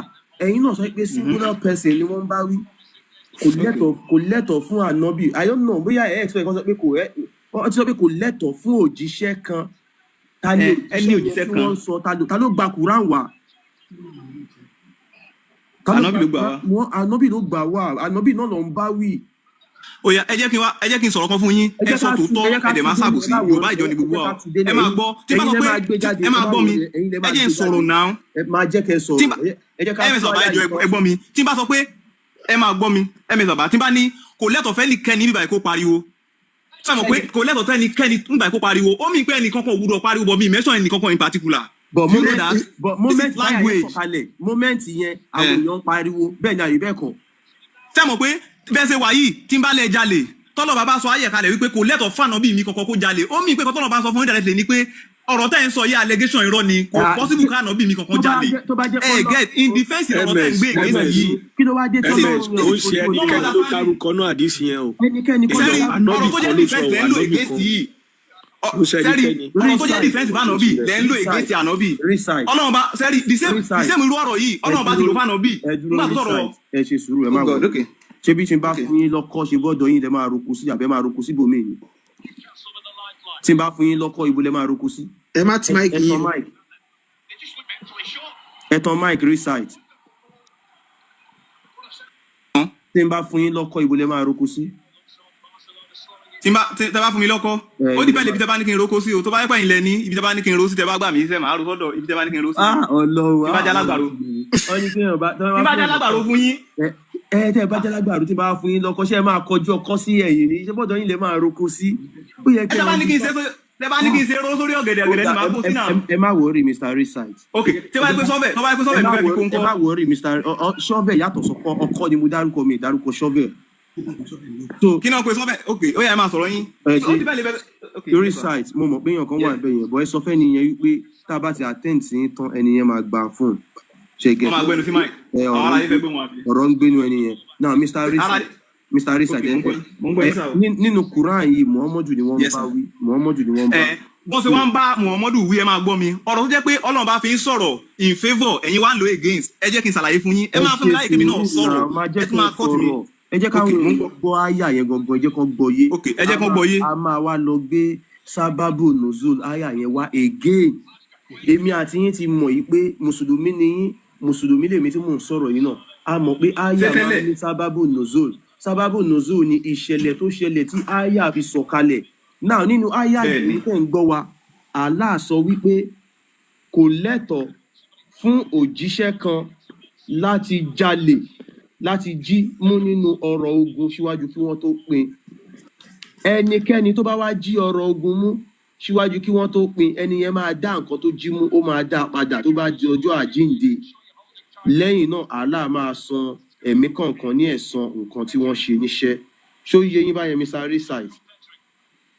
ẹ̀yin náà sọ pé singular person ni wọ́n bá wí kò lẹ́tọ̀ọ́ fún ànábì I don't know bóyá ẹ̀ expect kan sọ pé wọ́n ti sọ pé kò lẹ́tọ̀ọ́ fún òjíṣẹ́ kan ta ni òjíṣẹ́ kan wọ́n sọ ta ló gba Quran wá. ànábì ló gbà wá ànábì náà ló ń bá wí. Oya ẹ jẹ́ kí n sọ̀rọ̀ kan fún yín ẹ sọ tòótọ́ ẹ̀dẹ̀ máa ṣàbòsí Yorùbá ìjọ ni gbogbo wa ẹ máa gbọ́ tí bá sọ pé ẹ máa gbọ́ mi ẹ jẹ́ n sọ̀rọ̀ náà ms bàbá ẹjọ ẹ gbọ́ mi tí bá sọ pé ẹ máa gbọ́ mi ms bàbá tí bá ní kò lẹ́tọ̀ọ́ fẹ́ nìkẹ́ni bíbá yìí kó pariwo tí wọ́n mọ̀ pé kò lẹ́tọ̀ọ́ fẹ́ nìkẹ́ni bíbá yìí kó pariwo ó mì pé ẹnì kankan òwúrọ̀ pariwo bọ̀ mi mẹ́sàn ẹnì kankan in particular. but moment yẹn àwọn èèyàn pariwo bẹ́ẹ̀ ni àyè bẹ́ẹ̀ kọ́. tí wọ́n mọ̀ pé bẹ́ẹ̀ ṣe wà yìí tí n bá lẹ̀ jalè tọ́lọ̀ bàbá sọ ayé kalẹ̀ wípé kò lẹ́tọ̀ fún ànábì mi kankan kó jalè ó mì pé kọ́ tọ́lọ̀ bá sọ fún indirectly ni pé ọ̀rọ̀ tẹ́ ń sọ yé allegation irọ́ ni kò possible ká ànábì mi kankan jalè get in defence ọ̀rọ̀ tẹ́ ń gbé ìgbésẹ̀ yìí. kí ló wá dé tọ́lọ̀ ó ṣe ẹnikẹ́ni ló dárúkọ náà àdìsí yẹn o. ẹnikẹ́ni kọ́ ló ọ̀rọ̀ tó jẹ́ defence lẹ́ ń lo against yìí sẹ́rí ọ̀rọ̀ tó jẹ́ defence fún ànábì lẹ́ ń lo against ànábì ọlọ́run bá sẹ́rí the same irú ọ̀rọ̀ yìí ọlọ́run bá ti lò fún ànábì nígbà tó sọ̀rọ̀. ẹ ṣe sùúrù ẹ má wọ ṣé bí tí n bá fún yín lọ́kọ́ ṣe bọ́dọ̀ yín lẹ máa roko sí àbẹ́ máa roko sí bòmíì ni tí n bá fún yín lọ́kọ́ ibo lẹ máa roko sí. ẹ má ti máìkì yìí ẹ̀tàn mike recite tí n bá fún yín lọ́kọ́ ibo lẹ máa roko sí. tí tẹ bá fún mi lọ́kọ́ ó dìbẹ́ ibi tẹ bá ní kí n roko sí o tó bá yẹ pẹ́yìn lẹ ní ibi tẹ bá ní kí n ro sí tẹ bá gbà mí sẹ́ màá ro sọ́dọ̀ ibi tẹ bá ní kí n ro sí. Ọlọ́run tí bá jẹ́ alágbàro tí bá jẹ́ alágbàro fún yín. Tẹ́ bá jẹ́ alágbàro tí bá fún yín lọ́kọ́ ṣé ẹ máa kọjú ọkọ́ sí ẹ̀yìn ni ṣé bọ́dọ̀ yín lè máa roko sí. Ó yẹ kí tẹ bá ní kí n ṣe ro sórí ọ̀gẹ̀dẹ̀ ni màá kó sí náà. ẹ má worry Mr. Recite. ok tí wàá gbé sọ́fẹ̀ tó bá gbé sọ́fẹ̀ mi fẹ́ fi kó ń kọ́. ẹ má worry Mr. Shovel yàtọ̀ sọ́kọ́ ọkọ́ ni mo dárúkọ mi ìdárúkọ shovel. kí náà pé sọ́fẹ̀ ok ó yá ẹ máa sọ̀rọ̀ yín. Lórí site mo mọ̀ pé èèyàn kan wà bẹ́ẹ̀ yẹn bọ́ ẹ sọ fẹ́ nìyẹn wípé tá a bá ti attend sí tán ẹni yẹn máa gba fóònù. wọ́n máa gbẹnu sí mic àwọn aláyé fẹ́ gbé wọn àbí. ọ̀rọ̀ ń gbénu ẹni yẹn now Mr. Recite nínú Quran yìí Muhammadu ni wọ́n bá wí Muhammadu ni wọ́n bá. wọ́n ṣe wá ń bá Muhammadu wí ẹ máa gbọ́ mi ọ̀rọ̀ tó jẹ́ pé Ọlọ́run bá fi ń sọ̀rọ̀ in favour ẹ̀yin wá ń lo against ẹ jẹ́ kí n ṣàlàyé fún yín ẹ máa fún mi láyé kébì náà sọ̀rọ̀ ẹ tún máa kọ́ọ̀tù mi. ẹ jẹ́ káwọn èèyàn gbọ́ àyà yẹn gangan ẹ jẹ́ kán gbọ́ yé. ok ẹ jẹ́ kán gbọ́ yé. a máa wá lọ gbé sábàbù nùzúl àyà yẹn wá again èmi àti yín ti mọ̀ yìí pé mùsùlùmí ni yín mùsùlùmí lèmi tí mò ń sọ̀rọ̀ yìí náà a mọ̀ pé àyà máa ní sábàbù nùzúl sábàbù nùzúl ni ìṣẹ̀lẹ̀ tó ṣẹlẹ̀ tí àyà fi sọ̀kalẹ̀ náà nínú àyà yìí tẹ̀ ń gbọ́ wa Allah sọ wípé kò lẹ́tọ̀ọ́ fún òjíṣẹ́ kan láti jalè láti jí mú nínú ọrọ̀ ogun síwájú kí wọ́n tó pín ẹnikẹ́ni tó bá wá jí ọrọ̀ ogun mú síwájú kí wọ́n tó pín ẹni yẹn máa dá nǹkan tó jí mú ó máa dá padà tó bá di ọjọ́ àjíǹde lẹ́yìn náà Allah máa san ẹ̀mí kọ̀ọ̀kan ní ẹ̀san nǹkan tí wọ́n ṣe níṣẹ́ ṣó yé yín báyẹn Mr. Recite.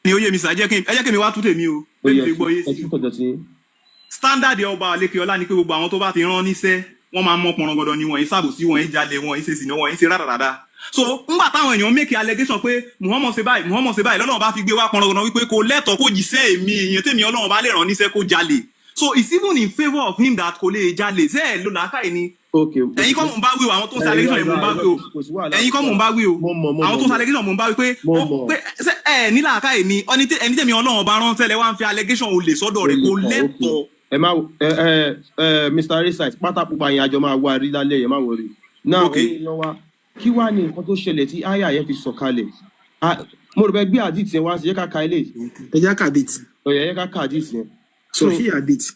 ni ó yé mi sá ẹ jẹ́ kí mi wá tún tèmi o bẹ́ẹ̀ ni gbọ́ yé sí. standard ọba Alekeola ni pé gbogbo àwọn tó bá ti rán níṣẹ́ wọ́n máa mọ pọ̀nrọ̀gọ̀dọ̀ ni wọ́n yìí ṣàbòsí wọ́n yìí jalè wọ́n yìí ṣe sìnà wọ́n yìí ṣe rádaràda. so ńgbà táwọn èèyàn make allegation pé Muhammad ṣe báyìí lọ́lọ́run bá fi gbé wá pọ̀nrọ̀gọ̀dọ̀ wípé kò lẹ́tọ̀ọ́ kó jíṣẹ́ èmi èèyàn tèmi Ọlọ́run bá lè rán níṣẹ́ kó jalè. so it's even in favour of him that kò lè jalè ṣé ẹ ló làákàyè ni. ẹ̀yin kọ́ mò ń bá wí o àwọn tó ń ṣe allegation yẹn mò ń bá wí o ẹ̀yin kọ́ mò ń bá wí o àwọn tó ń ṣe allegation mò ń bá wí pé ẹ ní làákàyè ni ẹni tèmi Ọlọ́run bá rán tẹ́lẹ̀ wá ń fi allegation olè sọ́dọ̀ rẹ̀ kò lẹ́tọ̀ọ́. ẹ má Mr. Recite pátá pupa yẹn àjọ máa wá rí lálẹ́ yẹn má wọrí náà ẹ̀yin lọ wá kí wá ní nǹkan tó ṣẹlẹ̀ tí àyà yẹn fi sọ̀kalẹ̀ mo rò bẹ gbé àdìtì yẹn wá sí ẹ̀ka ka ilé. ẹ jẹ́ ká bìtì. ọ̀yẹ̀ ẹ̀ka ka àdìtì yẹn. so here bìtì.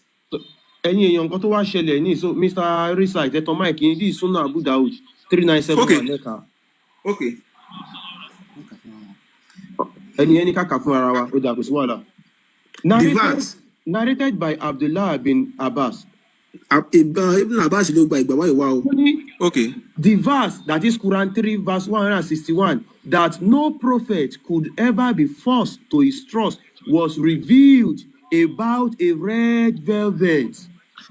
ẹ̀yin èèyàn nǹkan tó wá ṣẹlẹ̀ ní so Mr. Recite ẹ̀tàn Mike ní bí Sunnah Abu Dawud 397 wà lẹ́ka. ẹni ká kà fún ara wa ó dà kò sí wàhálà. Narrated by Abdullah bin Abbas. Ibn Abbas ló gba ìgbà wáyé wá o. Okay. The verse that is Quran 3 verse 161 that no prophet could ever be forced to his trust was revealed about a red velvet.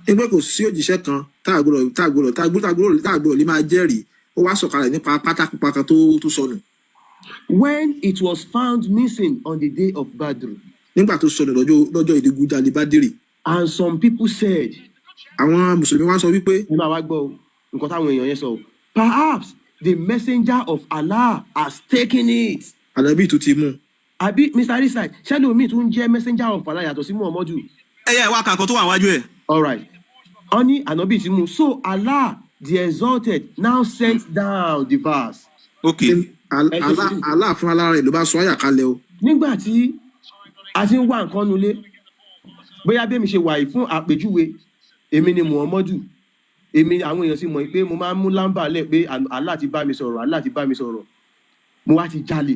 Ẹgbẹ́ kò sí òjíṣẹ́ kan táàgbọ́rọ̀ lè máa jẹ́rìí ó wá sọ̀kalẹ̀ nípa pátákùpá kan tó sọnù. When it was found missing on the day of Badr. Nígbà tó sọnù lọ́jọ́ ìdigunjalè Bádírì. And some people said. Àwọn Mùsùlùmí wá sọ wípé. Ẹ máa wá gbọ́ nǹkan táwọn èèyàn yẹn sọ. Perhaps the messenger of Allah has taken it. Ànábì tó ti mú. Àbí Mr. Recite ṣẹ́ni omi tún jẹ́ messenger of Allah yàtọ̀ sí Muhammadu. Ẹyẹ ìwà kankan tó wà wájú ẹ̀. Alright. Wọ́n ní ànábì ti mú. So Allah the exalted now sent down the verse. Okay. Allah fún alára rẹ̀ ló bá sọ àyà kalẹ̀ o. Nígbà tí a ti ń wá nǹkan nulẹ̀ bóyá bí èmi ṣe wà yìí fún àpèjúwe èmi ni Muhammadu èmi àwọn èèyàn sì mọ̀ pé mo máa ń mú lámbà lẹ̀ pé Allah ti bá mi sọ̀rọ̀ mo wá ti jalè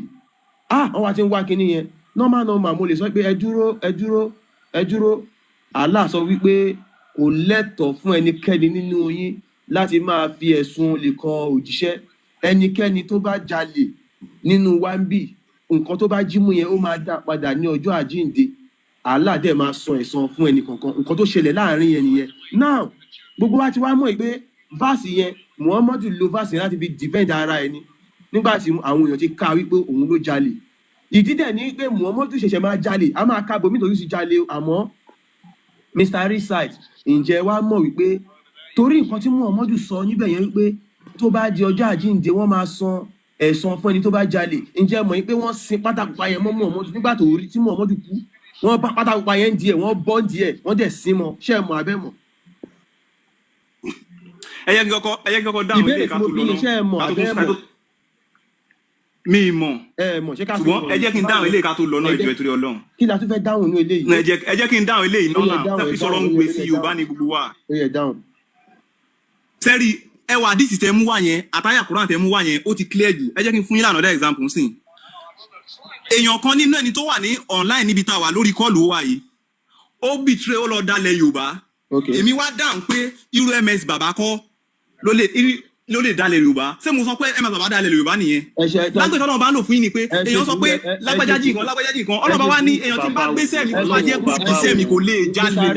wọ́n wá ti ń wá kinní yẹn normal mo lè sọ pé ẹ dúró Allah sọ wípé kò lẹ́tọ̀ọ́ fún ẹnikẹ́ni nínú yín láti máa fi ẹ̀sùn olè kan òjíṣẹ́ ẹnikẹ́ni tó bá jalè nínú wáńbì nǹkan tó bá jí mú yẹn ó máa dá padà ní ọjọ́ àjíǹde Allah dẹ̀ máa san ẹ̀san fún ẹnì kọ̀ọ̀kan nǹkan tó ṣẹlẹ̀ láàrin yẹn nìyẹn now gbogbo wa ti wá mọ̀ pé verse yẹn Muhammadu lo verse yẹn láti fi defend ara ẹni nígbà tí àwọn èèyàn ti ká wípé òun ló jalè ìdí dẹ̀ ní pé Muhammadu ṣẹ̀ṣẹ̀ máa jalè a máa ká bomi torí sí jalè àmọ́ Mr. Risite ǹjẹ́ wá mọ̀ wípé torí nǹkan tí Muhammadu sọ níbẹ̀ yẹn wípé tó bá di ọjọ́ àjíǹde wọ́n máa san ẹ̀san fún ẹni tó bá jalè ǹjẹ́ mọ̀ wípé wọ́n sin pátákó yẹn mọ́ Muhammadu nígbà tó rí tí Muhammadu kú wọ́n bá pátákó yẹn díẹ̀ wọ́n bọ́ díẹ̀ wọ́n dẹ̀ sin mọ́ ṣé ẹ mọ̀ abẹ́ mọ̀. ẹ jẹ́ kí kọ́kọ́ dáhùn ilé ìka tó lọ náà mi mọ̀ ṣùgbọ́n ẹ jẹ́ kí n dáhùn ilé ìka tó lọ náà ìjọ ìtorí Ọlọ́run. kí la tún fẹ́ dáhùn ní ilé yìí. ẹ jẹ́ kí n dáhùn ilé yìí náà tẹ́fí sọ̀rọ̀ ń gbé sí Yorùbá ní gbogbo wa. sẹ́rí ẹwà àdìsí tẹ́ mú wá yẹn àtàyà Kùránì tẹ́ mú wá yẹn ó ti clear jù ẹ jẹ́ kí n fún yín lánàá example sí. èèyàn kan nínú ẹni tó wà ní online níbi tá a wà lórí kọ́ọ̀lù wa yìí ó betray ó lọ dalẹ̀ Yorùbá èmi wá dáhùn pé irú MS bàbá kọ́ ló lè dalẹ̀ Yorùbá ṣé mo sọ pé MS bàbá dalẹ̀ Yorùbá nìyẹn lágbèsè Ọlọ́run bá ń lò fún yín ni pé èèyàn sọ pé lágbájájì kan Ọlọ́run bá wá ní èèyàn tí bá gbéṣẹ́ mi tó bá jẹ́ pé gbéṣẹ́ mi kò lè jalè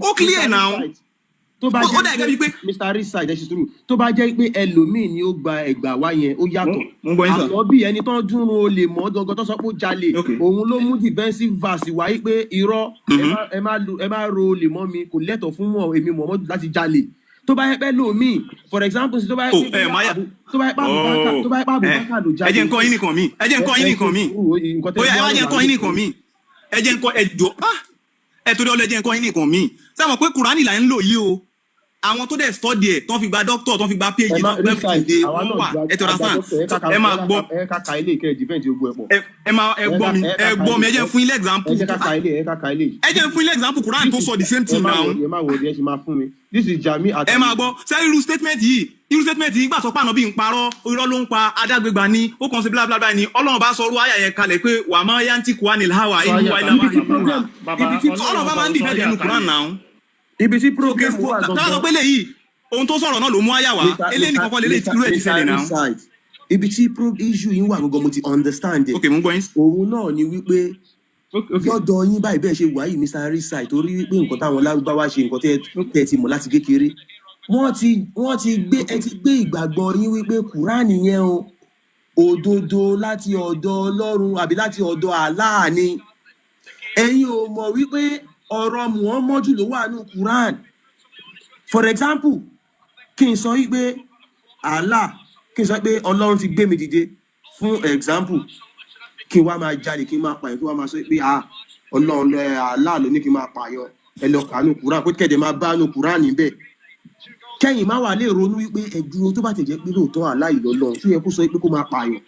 ó clear now tó bá jẹ́ pé Mr. Risite ẹ̀ṣin sùúrù tó bá jẹ́ pé ẹlòmíì ni ó gba ẹ̀gbà wá yẹn ó yàtọ̀ àmọ́ bí ẹni tó ń dúró olè mọ́ gangan tó sọ pé ó jalè òun ló mú defensive verse wáyé pé irọ́ ẹ má ro olè mọ́ mi kò lẹ́tọ̀ fún wọn èmi Muhammadu láti jalè tó bá yẹ pé lòmíì for example tó bá yẹ pé Abubakar ló jalè. ẹ jẹ́ nǹkan yín nìkan mi ẹ jẹ́ nǹkan yín nìkan mi bóyá ẹ wá jẹ́ nǹkan yín nìkan mi ẹ jẹ́ nǹkan ẹjọ́ ẹ torí ọlọ́jẹ́ nǹkan yín nìkan mi sábà pé Kùránì là ń lò yìí o àwọn tó dẹ̀ study ẹ̀ tó fi gba doctor tó fi gba PhD tó fẹ́ fi dé wọ́n wà ẹ tọ́ra sàn ẹ máa gbọ́ ẹ gbọ́ mi ẹ jẹ́ fún ilé example ẹ jẹ́ fún ilé example Quran tó sọ the same thing now ẹ máa gbọ́ sẹ́yìn irú statement yìí gbà sọ pàànà bí n parọ́ irọ́ ló ń pa adágbégbá ní ó kàn sí blablabla ni Ọlọ́run bá sọ orú àyà yẹn kalẹ̀ pé wà máa yá ń tí kùwá nílá wà inú wa ilá máa Ọlọ́run bá máa ń dìbẹ̀ nínú Quran náà ibi tí progress wà gangan táwọn pé léyìí ohun tó sọ̀rọ̀ náà ló mú àyà wá eléyìí kọ́kọ́ lélẹ́yìí tí irú ẹ̀ ti ṣẹlẹ̀ náà. ibi tí issue yín wà gangan mo ti understand it. ok mo gbọ́ yín. òun náà ni wípé lọ́dọ̀ yín báyìí bẹ́ẹ̀ ṣe wà yìí Mr. Risite torí wípé nǹkan táwọn Lárúbáwá ṣe nǹkan tẹ́ ti mọ̀ láti kékeré wọ́n ti gbé ìgbàgbọ́ yín wípé Kùránì yẹn o òdodo láti ọ̀dọ̀ Ọlọ́run àbí láti ọ̀dọ̀ Allah ni ẹ̀yin ò mọ̀ wípé ọ̀rọ̀ Muhammadu ló wà ní Quran for example kí n sọ wípé Allah kí n sọ pé Ọlọ́run ti gbé mi dìde fún example kí n wá máa jalè kí n máa pààyàn kí n wá máa sọ pé Ọlọ́run Allah ló ní kí n máa pààyàn ẹ lọ kà ní Quran pé kẹ́dẹ̀ máa bá ní Quran níbẹ̀ kẹ́yìn má wà lè ronú wípé ẹ̀dúró tó bá tẹ̀jẹ́ pé lóòótọ́ Allah ìlọ́lọ́run tó yẹ kó sọ pé kó máa pààyàn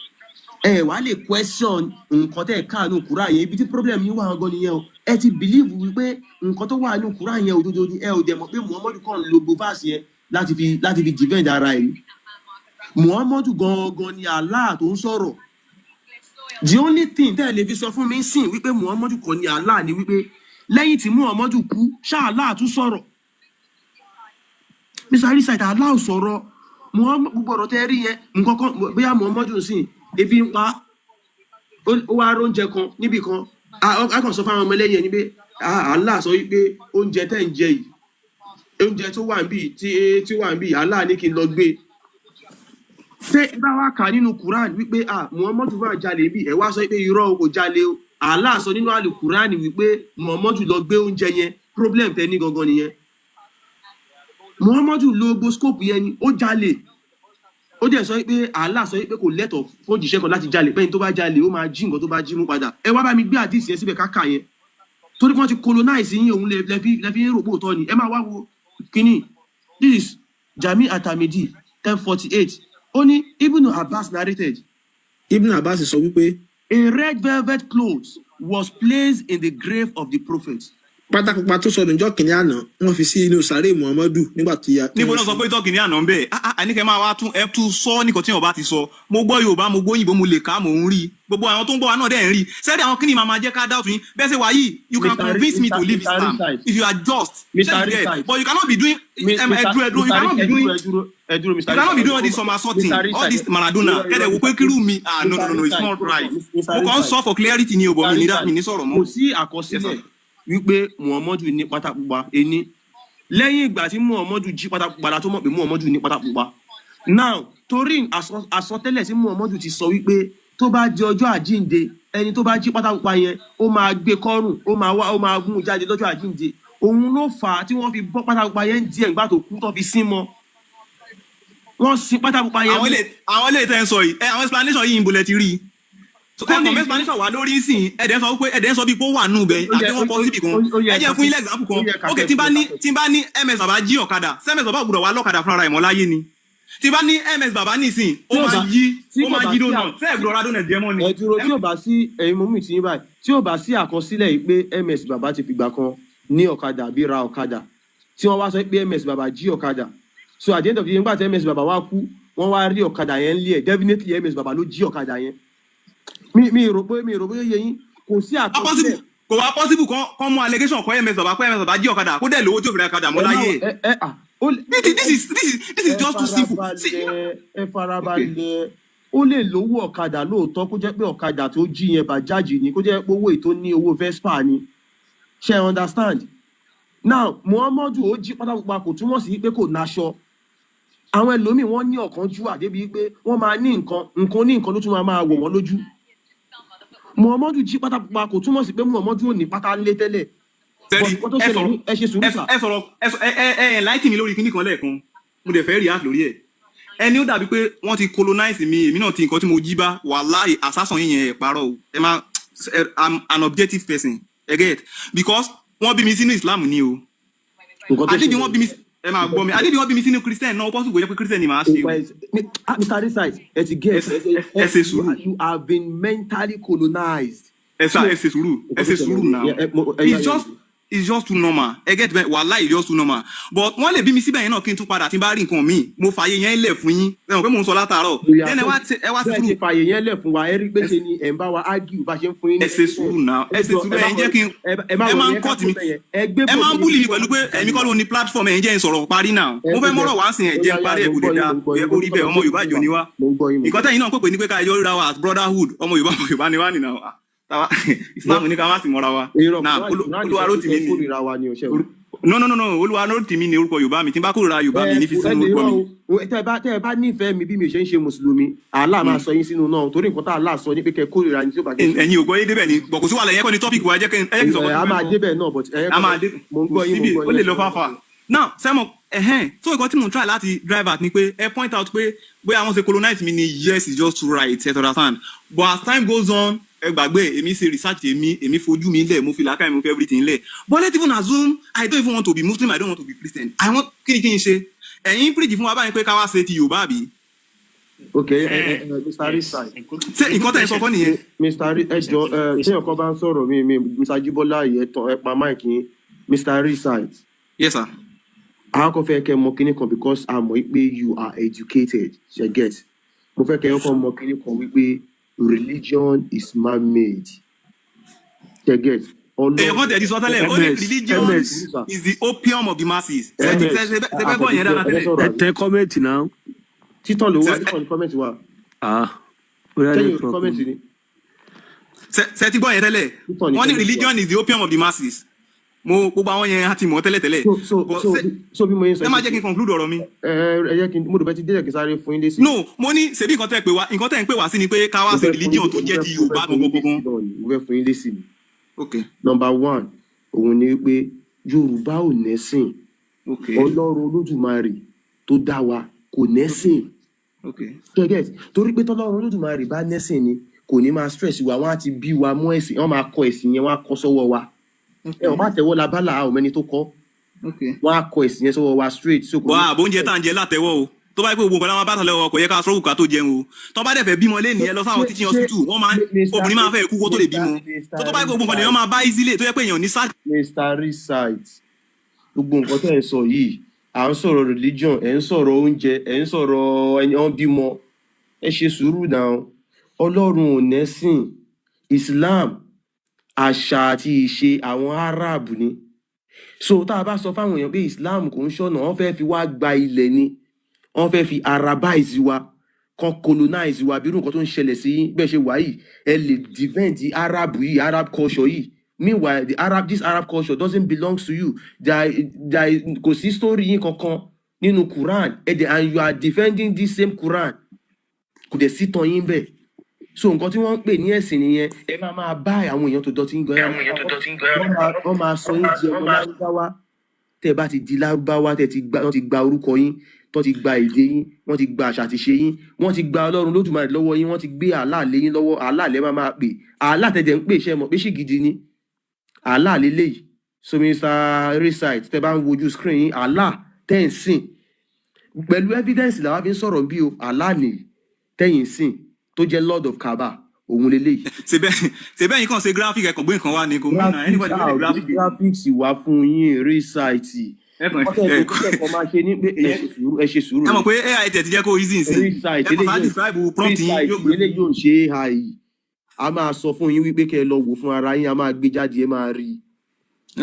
ẹ wá lè question nǹkan tẹ́ ẹ̀ ká ní Quran yẹn ibi tí problem yín wà gan nìyẹn o ẹ ti believe wípé nǹkan tó wà ní Quran yẹn òdodo ni ẹ ò dẹ̀ mọ̀ pé Muhammadu kàn lo bovas yẹn láti fi defend ara ẹ̀ Muhammadu gangan ni Allah tó ń sọ̀rọ̀ the only thing tẹ́ ẹ lè fi sọ fún mi sìn wípé Muhammadu kàn ni Allah ni wípé lẹ́yìn tí Muhammadu kú ṣá Allah tún sọ̀rọ̀ Mr. Risite Allah sọ̀rọ̀ Muhammadu gbogbo ọ̀rọ̀ tẹ́ rí yẹn nǹkan kan bóyá Muhammadu sìn ebi ń pa ó wá róúnjẹ kan níbì kan a kàn sọ fáwọn ọmọ ẹlẹ́yìn ẹni pé Allah sọ wípé oúnjẹ tẹ́ ń jẹ yìí oúnjẹ tó wà níbí tí wà níbí Allah ní kí n lọ gbé ṣé bá wá kà nínú Quran wípé Muhammadu wà jalè bí ẹ wá sọ pé irọ́ kò jalè o Allah sọ nínú àlè Quran wípé Muhammadu lọ gbé oúnjẹ yẹn problem tẹ́ ní gangan nìyẹn Muhammadu lo gboscope yẹn ni ó jalè ó dẹ̀ sọ pé Allah sọ pé kò lẹ́tọ̀ fún òjíṣẹ́ kan láti jalè pẹ́yìn tó bá jalè ó máa jí nǹkan tó bá jí mú padà ẹ wá bá mi gbé àdìsí yẹn síbẹ̀ káka yẹn torí wọ́n ti colonize yín òun lẹ́fí ń rò pòótọ́ ni ẹ máa wá wo kínní this is Jami Atamidi 1048 ó ní Ibn Abbas narrated. Ibn Abbas sọ wípé a red velvet cloth was placed in the grave of the prophet pátákópa tó sọnù ìjọ kìnìún àná wọ́n fi sí inú sàárè Muhammadu nígbà tí níbo náà sọ pé tọkì ní àná ń bẹ àníkẹ́ máa wá tún sọ nìkan tí wọn bá ti sọ mo gbọ́ Yorùbá mo gbọ́ òyìnbó mo lè ká mò ń rí gbogbo àwọn tó ń gbọ́ wa náà dẹ̀ ń rí sẹ́ẹ̀dì àwọn kíni máa jẹ́ ká doubt yín bẹ́ẹ̀ ṣe wà yìí you can convince me to leave Islam if you are just but you cannot be doing you cannot be doing you cannot be doing all this somersaulting all this Maradona kẹ́lẹ̀ wò pé kírú mi no it's not right mo kàn ń sọ for clarity ni o bọ̀ mi ní sọ̀rọ̀ mọ́. kò sí àkọsílẹ̀ wípé Muhammadu ní pátá pupa ení lẹ́yìn ìgbà tí Muhammadu jí pátá pupa la tó mọ̀ pé Muhammadu ní pátá pupa now torí àsọtẹ́lẹ̀ tí Muhammadu ti sọ wípé tó bá di ọjọ́ àjíǹde ẹni tó bá jí pátá pupa yẹn ó máa gbé kọ́rùn ó máa mú jáde lọ́jọ́ àjíǹde òun ló fà á tí wọ́n fi bọ́ pátá pupa yẹn díẹ̀ nígbà tó kú tó fi sín mọ́ wọ́n sin pátá pupa yẹn. àwọn ilé ìtẹ́ ń sọ yìí àwọn explanation yìí ń bolẹ̀ ti rí i ẹ̀kọ́ explanation wà lórí ìsìn ẹ̀dẹ̀ sọ bí pé ó wà nù bẹ́ẹ̀ àti wọ́n pọ̀ síbì kan ẹ jẹ́ fún ilé example kan ok tí n bá ní MS bàbá jí ọ̀kadà MS bàbá gbọ́dọ̀ wà lọ́kadà fúnra rẹ̀ mọ́ láyé ni tí n bá ní MS bàbá nísìn ó máa yí dóná fẹ́ẹ̀ gbọ́dọ̀ dóná jẹ́ mọ́ ni. ẹ dúró tí ò bá sí ẹ̀yin mọ́mú ìtì yín báyìí tí ò bá sí àkọsílẹ̀ yìí pé MS bàbá ti fìgbà kan ní ọ̀kadà àbí ra ọ̀kadà tí wọ́n wá sọ pé MS bàbá jí ọ̀kadà so at the end of the day nígbà tí MS bàbá wá kú wọ́n wá rí ọ̀kadà yẹn lé ẹ̀ definitely MS bàbá ló jí ọ̀kadà yẹn mi rò pé yé yín kò sí àkọsílẹ̀. kò wá possible kan mú allegation kọ́ MS bàbá jí ọ̀kadà kó dẹ̀ lówó tí ò fi ra ọ̀kadà mọ́ láyé. this is just too simple. ẹ farabalẹ̀ ó lè lówó ọ̀kadà lóòótọ́ kó jẹ́ pé ọ̀kadà tó jí yẹn bàjáàjì ni kó jẹ́ pé owó ètò ní owó Vespa ni ṣe understand now Muhammadu ó jí pátákópa kò túmọ̀ sí pé kò náṣọ àwọn ẹlòmíì wọ́n ní ọ̀kánjúwà débi pé wọ́n máa ní nǹkan ló tún máa wọ̀ wọ́n lójú Muhammadu jí pátá pupa kò túmọ̀ sí pé Muhammadu ò ní pátá lé tẹ́lẹ̀. ẹ ṣe sùúrù sà. ẹ sọ̀rọ̀ ẹ láìtì mi lórí kíní kan lẹ́ẹ̀kan mo dẹ̀ fẹ́ react lórí ẹ̀ ẹni ó dàbí pé wọ́n ti colonize mi èmi náà ti nǹkan tí mo jí bá wàláhì àsásàn yín yẹn ẹ̀ parọ́ o ẹ máa I'm an objective person ẹ get because wọ́n bí mi sínú Islam ni o àdébí wọ́n bí mi ẹ máa gbọ́ mi àdébí wọ́n bí mi sínú Christian náà ó pọ́sùn kò jẹ́ pé Christian ni màá ṣe o. Mr. Risai ẹ ti get ẹ ṣe sùúrù. You have been mentally colonized. ẹ ṣe sùúrù now it's just too normal ẹ get bẹ́ẹ̀ wàhálà it's just too normal but wọ́n lè bí mi síbẹ̀ yẹn náà kí n tún padà tí n bá rí nǹkan míì mo fààyè yẹn lẹ̀ fún yín ẹ mọ̀ pé mò ń sọ látàárọ̀ then ẹ wá sí sùúrù. ṣe fààyè yẹn lẹ̀ fún wa ẹ rí pé ṣe ni ẹ̀ ń bá wa argue bá ṣe ń fún yín. ẹ ṣe sùúrù now ẹ ṣe sùúrù ẹ ń jẹ́ kí n ẹ máa ń kọ́ tì mí ẹ máa ń búlì mi pẹ̀lú pé ẹ̀mí kọ́ ló ní platform ẹ̀ ń jẹ́ ń sọ̀rọ̀ parí náà mo fẹ́ mọ́rọ̀ wá sí ẹ̀ jẹ́ ń parí ẹ̀ kò lè dá orí bẹ́ẹ̀ ọmọ Yorùbá jọ ni wá nǹkan tẹ́yìn náà pèpè ní pé ká ẹjọ́ ríra wa as brotherhood ọmọ Yorùbá ni wá nìyà Islam ní ká má sì mọ́ra wa náà Olúwa ló tì mí no Olúwa ló tì mí ní orúkọ Yorùbá mi tí n bá kórìíra Yorùbá mi ní fi sínú orúkọ mi. tẹ́ ẹ bá nífẹ̀ẹ́ mi bí mi ṣe ń ṣe mùsùlùmí Allah máa sọ yín sínú náà torí nǹkan tá Allah sọ ní pé kẹ́ kórìíra ní tí ó bá jẹ́. ẹ̀yin ò gbọ́ yé débẹ̀ ni bọ̀ kò sí wàhálà yẹn kọ́ ni topic wa ẹ jẹ́ kí n sọ fún mi. a máa débẹ̀ náà but mo ń gbọ́ yín ó lè lọ fáfà now sẹ́mo so nǹkan tí mo ń try láti drive at ni pé ẹ point out pé bóyá wọ́n ṣe colonize mi ni yes it's just too right ẹ understand but as time goes on ẹ gbàgbé èmi ṣe research èmi fojú mi lẹ̀ mo fi làákàyè mo fi everything lẹ̀ but let's even assume I don't even want to be Muslim I don't want to be Christian I want kí n ṣe ẹ̀yin preach fún wa báyìí pé ká wá ṣe ti Yorùbá àbí. ok Mr. Risai. ṣé nǹkan tẹ̀ ń sọ fún nìyẹn. Mr. ẹjọ ṣé ọkọ bá ń sọ̀rọ̀ mi Mr. Jibola yẹ tán ẹ pa máìkì yín Mr. Risai. Yes sir. àwọn kan fẹ́ kẹ́ mọ̀ kíní kan because a mọ̀ pé you are educated ṣe get mo fẹ́ kẹ́ ọkọ mọ̀ kíní kan wípé religion is man-made. Get what they sọ tẹ́lẹ̀ only religion is the opium of the masses. Tẹ comment now. Títọ́ ló wá títọ́ ní comment wa. Tẹ́yìn comment ni. Ṣé ti gbọ́ yẹn tẹ́lẹ̀? Wọ́n ní religion is the opium of the masses. Mo gbogbo àwọn yẹn á ti mọ̀ tẹ́lẹ̀. So bí mo yẹn sọ. Ẹ má jẹ́ kí n conclude ọ̀rọ̀ mi. Ẹ jẹ́ kí n mo dùbẹ́ ti délẹ̀ kí sáré fún yín lé sí. No mo ní ṣebí nǹkan tẹ́ ń pè wá sí ni pé ká wá sí religion tó jẹ́ ti Yorùbá gbogbogbò. Mo fẹ́ fún yín lé sí ni. Okay. Number 1 òun ni pé Yorùbá ò nẹ́sìn. Ọlọ́run Olódùmarè tó dá wa kò nẹ́sìn. Torí pé tọ́lọ́run Olódùmarè bá nẹ́sìn ni kò ní máa stress wa wọ́n á ti bí wa mọ́ ẹ̀sìn wọ́n máa kọ ẹ̀sìn yẹn wọ́n á kọ́ sọ́wọ́ wa. Ẹ ò má tẹ̀wọ́ labálà àwọn ẹni tó kọ́. Wọ́n á kọ ẹ̀sìn yẹn sọ́wọ́ wa straight. Wà á bóúnjẹ tá à ń jẹ látẹ̀wọ́ o. tó bá yẹ pé gbogbo nǹkan láwọn bá tàn lọ́wọ́ kò yẹ ká sọ́rùkù ká tó jẹun o tó bá dẹ̀ fẹ́ bímọ lé nìyẹn lọ sáwọn teaching hospital wọ́n máa obìnrin máa fẹ́ kú kó tó lè bímọ tó bá yẹ pé gbogbo nǹkan lèèyàn máa bá easily tó yẹ pé èèyàn ní sáà. Mr. Recite gbogbo nǹkan tẹ́ ẹ̀ ń sọ yìí à ń sọ̀rọ̀ religion ẹ̀ ń sọ̀rọ̀ oúnjẹ ẹ̀ ń sọ̀rọ̀ ẹni ọ́n bímọ ẹ ṣe sùúrù náà ọlọ́run ò nẹ́sìn Islam àṣà àti ìṣe àwọn Arab ni so tá a bá sọ fáwọn èèyàn pé Islam kò ń ṣọ̀nà wọ́n fẹ́ fi wá gba ilẹ̀ ni wọ́n fẹ́ fi Arabize wa kan colonize wa bí irú nǹkan tó ń ṣẹlẹ̀ sí bẹ́ẹ̀ ṣe wà yìí ẹ lè defend Arab yìí Arab culture yìí meanwhile this Arab culture doesn't belong to you kò sí story yín kankan nínú Quran and you are defending this same Quran kò dẹ̀ sí tàn yín bẹ́ẹ̀ so nǹkan tí wọ́n ń pè ní ẹ̀sìn nìyẹn ẹ máa bá àwọn èèyàn tó dọ̀tí ń gan wọ́n máa sọ yín di ọmọ lárúbáwá tẹ́ bá ti di lárúbáwá wọ́n ti gba orúkọ yín tó ti gba èdè yín wọ́n ti gba àṣà àti ṣe yín wọ́n ti gba Ọlọ́run Olódùmarè lọ́wọ́ yín wọ́n ti gbé Allah lé yín lọ́wọ́ Allah lẹ́ máa pè Allah tẹ̀jẹ̀ ń pè ṣẹ́ mọ̀ pé ṣì gidi ni Allah lélẹ́yìí so Mr. Recite tẹ́ bá ń wojú screen yín Allah tẹ́ ń sìn pẹ̀lú evidence làwọn fi ń sọ̀rọ̀ bí o Allah nìyí tẹ́yìn sìn tó jẹ́ Lord of Kaaba òun lélẹ́yìí. ṣe bẹ́ẹ̀ yín kàn ṣe graphic ẹ̀kọ́ gbé nǹkan wá ní kò mí náà anybody wey dey graphic. graphics wà fún yín Recite ẹ̀kọ́ máa ṣe ní pé ẹ ṣe sùúrù. ẹ mọ̀ pé AI tẹ̀ ti jẹ́ kó easy sí ẹ kàn sáà describe prompt yín yóò gbé. eléyìí yóò ṣe AI a máa sọ fún yín wípé kẹ́ ẹ lọ wò fún ara yín a máa gbé jáde ẹ máa rí i.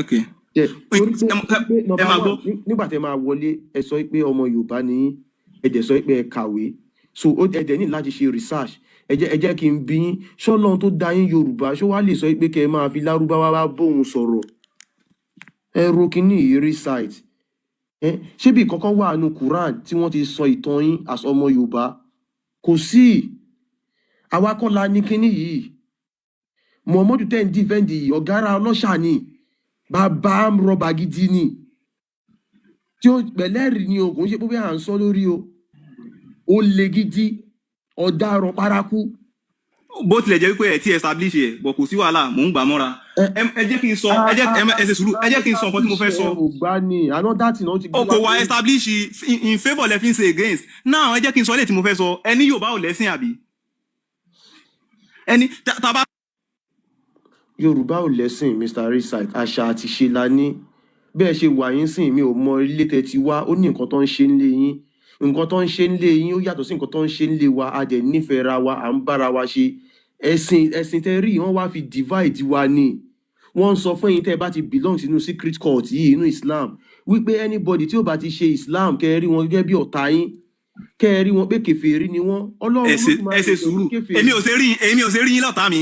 ok ẹ máa gbọ́. nígbà tẹ́ máa wọlé ẹ sọ pé ọmọ Yorùbá ni ẹ dẹ̀ sọ pé ẹ kàwé so ẹ dẹ̀ ní láti ṣe research ẹ jẹ́ kí n bí yín ṣọ́lọ́run tó dá yín Yorùbá ṣó wá lè sọ pé kẹ́ ẹ máa fi lárúbáwá wá bóun sọ̀rọ̀ ẹ ro kíní yìí Recite ṣé bí kankan wà nínú Quran tí wọ́n ti sọ ìtàn yín as ọmọ Yorùbá kò sí àwa kọ́ la ní kíní yìí Muhammadu tẹ́ ń dífẹ́ǹdì ọ̀gára ọlọ́ṣà ni bàbá rọba gidi ni tí ó pẹ̀lẹ́rì ni o kò ń ṣe pé à ń sọ lórí o ó le gidi ọ̀daràn paraku. bó tilẹ̀ jẹ́ wípé ẹ̀ ti establish ẹ̀ bọ̀ kò sí wàhálà mò ń gbà mọ́ra ẹ jẹ́ kí n sọ ẹ ṣe sùúrù ẹ jẹ́ kí n sọ nǹkan tí mo fẹ́ sọ. o kò wá establish in favour lẹ́fín say against now ẹ jẹ́ kí n sọ ilé tí mo fẹ́ sọ ẹni Yorùbá ò lẹ́sìn àbí ẹni tàbá. Yorùbá ò lẹ́sìn Mr. Recite àṣà àti ṣe la ní bẹ́ẹ̀ ṣe wà yín sìn mi ò mọ ilé tẹ́ ti wá ó ní nǹkan tó ń ṣe nílé yín nǹkan tó ń ṣe nílé yín ó yàtọ̀ sí nǹkan tó ń ṣe nílé wa a dẹ̀ nífẹ̀ẹ́ ra wa à ń bára wa ṣe ẹ̀sìn tẹ́ rí wọ́n wá fi divide wa ni wọ́n ń sọ fún yín tẹ́ bá ti belong sínú secret cult yìí inú Islam wípé anybody tí ó bá ti ṣe Islam kẹ́ ẹ rí wọn gẹ́gẹ́ bí ọ̀tá yín kẹ́ ẹ rí wọn pé kèfèrí ni wọ́n Ọlọ́run ẹ ṣe sùúrù èmi ò ṣe rí yín lọ́tá mi.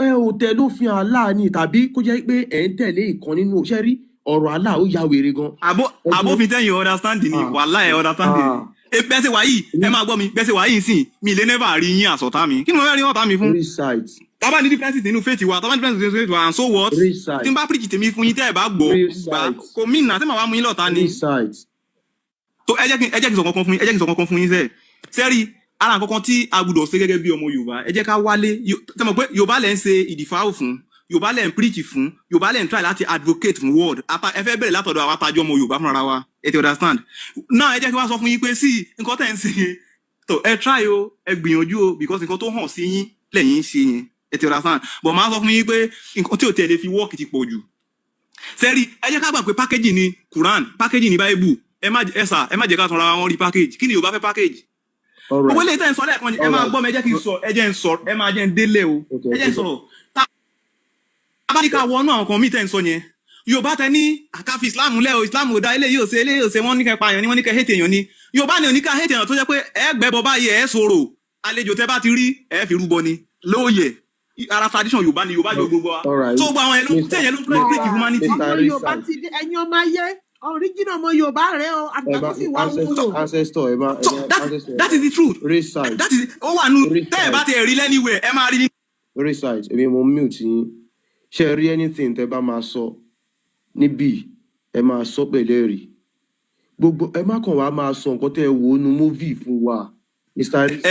ẹ ò tẹ lófin Allah ni tàbí kó jẹ́ pé ẹ̀ ń tẹ̀lé ìkan nínú ṣẹ́ rí ọ̀rọ̀ Allah ó ya wèrè gan. àbófin tẹ́yìn understanding ni wàhálà ẹ̀ understanding ni bẹ́sẹ̀ wáyìí ẹ máa gbọ́ mi bẹ́sẹ̀ wáyìí sìn mi lè never rí yín àsọ̀tá mi kí ni mo fẹ́ rí ọ̀tá mi fún. tábà ní differences nínú faith wa tábà ní differences nínú faith wa and so what tí n bá preach tèmi fún yín tẹ́ ẹ̀ bá gbọ́ gbà kò mí nà tí màá wá mú yín lọ́ta ni. tó ẹ jẹ́ kí n sọ kankan fún yín sẹ́rí ara nǹkan tí a gbọ́dọ̀ ṣe gẹ́gẹ́ bí ọmọ Yorùbá ẹ jẹ́ ká wálé tẹ́ mọ̀ pé Yorùbá lẹ́ ń ṣe ìdìfáwò fún Yorùbá lẹ́ ń preach fún Yorùbá lẹ́ ń try láti advocate fún word ẹ fẹ́ bẹ̀rẹ̀ látọ̀dọ̀ àwọn atajọ́ ọmọ Yorùbá fúnra wa ẹ ti understand now ẹ jẹ́ kí wọ́n sọ fún yín pé sí nǹkan tẹ̀ ń ṣe yẹn tó ẹ try o ẹ gbìyànjú o because nǹkan tó hàn sí yín lẹ́yìn ṣe yẹn ẹ ti understand but máa sọ fún yín pé nǹkan tí ò tẹ̀lé fi work ti pọ̀ jù sẹ́rí ẹ jẹ́ ká gbà pé package ni Quran package ni Bible ẹ má jẹ́ ká tanra wọn rí package kí ni Yorùbá fẹ́ package gbogbo ilé ìtẹ́ ń sọ lẹ́ẹ̀kan ẹ máa gbọ́ mi ẹ jẹ́ kí n sọ ẹ jẹ́ ń sọ ẹ máa jẹ́ ń délé o ẹ jẹ́ ń sọ̀rọ̀ abáríkà wọnú àwọn kan mí tẹ́ ń sọ yẹn Yorùbá tẹ ní àkàfi Islam lẹ́ o Islam ò da eléyìí ò ṣe wọ́n ní kẹ́ pa èèyàn ni wọ́n ní kẹ́ hate èèyàn ni Yorùbá ni ò ní ká hate èèyàn tó jẹ́ pé ẹ gbẹ́bọ báyìí ẹ sọ̀rọ̀ àlejò tẹ́ bá ti rí ẹ fi rúbọ ni lóòyè ara tradition Yorùbá ni Yorùbá jọ gbogbo wa tó gba àwọn ẹlòmíràn tẹ̀yẹ ló ń preach humanity. ẹ̀yin ọmọ ayé original ọmọ Yorùbá rẹ o àgbàdo sì wá wúlò. ancestor ẹ máa that is the truth Recite that is ó wà nù tẹ́ ẹ bá ti rí lẹ́niwẹ̀ ẹ máa rí ní. Recite èmi mo mute yín ṣe rí anything tẹ́ bá máa sọ níbí ẹ máa sọ pẹ̀lẹ́ rí gbogbo ẹ má kàn wá máa sọ nǹkan tẹ́ ẹ wò ó nu movie fún wa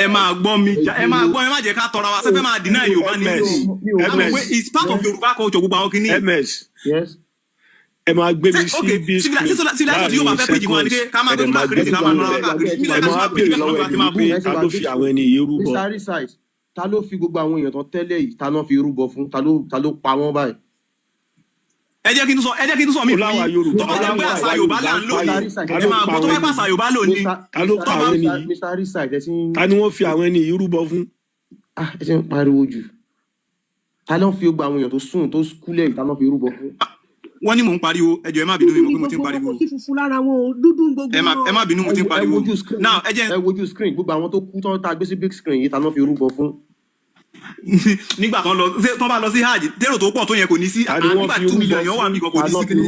ẹ máa gbọ́ mi ẹ máa gbọ́ ẹ má jẹ́ ká tọrọ wa sẹ́fẹ́ máa deny Yorùbá ní ìlú it's part of Yorùbá culture gbogbo àwọn kìíní. yes ẹ máa gbé mi sí ok bí screen civilization tí yóò bá fẹ́ pèjì kan ni pé ká máa ẹ̀dẹ̀ gbẹ́dúrà máa gbé kiri ká máa nọra káàkiri ẹ civilization máa máa pèjì béèrè bẹ́ẹ̀ lọ́wọ́ lọ́wọ́ ẹni àti máa bú. wípé ta ló fi àwọn ẹni yìí rúbọ. Mr. Recite, ta ló fi gbogbo àwọn èèyàn tán tẹ́lẹ̀ yìí ta náà fi rúbọ fún ta ló pa wọ́n báyìí. ẹ jẹ́ kí n tún sọ mi fún yín tó bá jẹ́ pé àṣà Yorùbá là ń lò yìí ẹ máa gbọ́ tó bá jẹ́ pé àṣà Yorùbá lò ní ta ló pa àwọn ẹni yìí Mr. Recite, ta ni wọ́n fi àwọn ẹni yìí rúbọ fún. ẹ ti ń pariwo jù. Ta ló fi gbogbo àwọn èèyàn tó sùn tó kúlẹ̀ yìí ta náà fi rúbọ fún. wọ́n ní mò ń pariwo ẹ jọ̀ọ́ ẹ má bínú mi mọ̀ pé mo ti ń pariwo kò sí funfun lára wọn o, dúdú gbogbo wọn. ẹ má bínú mo ti ń pariwo now ẹ jẹ́ ẹ wojú screen gbogbo àwọn tó kú tán tá a gbé sí big screen yìí ta náà fi rúbọ fún. nígbà tán bá lọ sí hajj tèrò tó pọ̀ tó yẹn kò ní sí nígbà 2 million yẹn wà mí kan kò ní sí kíní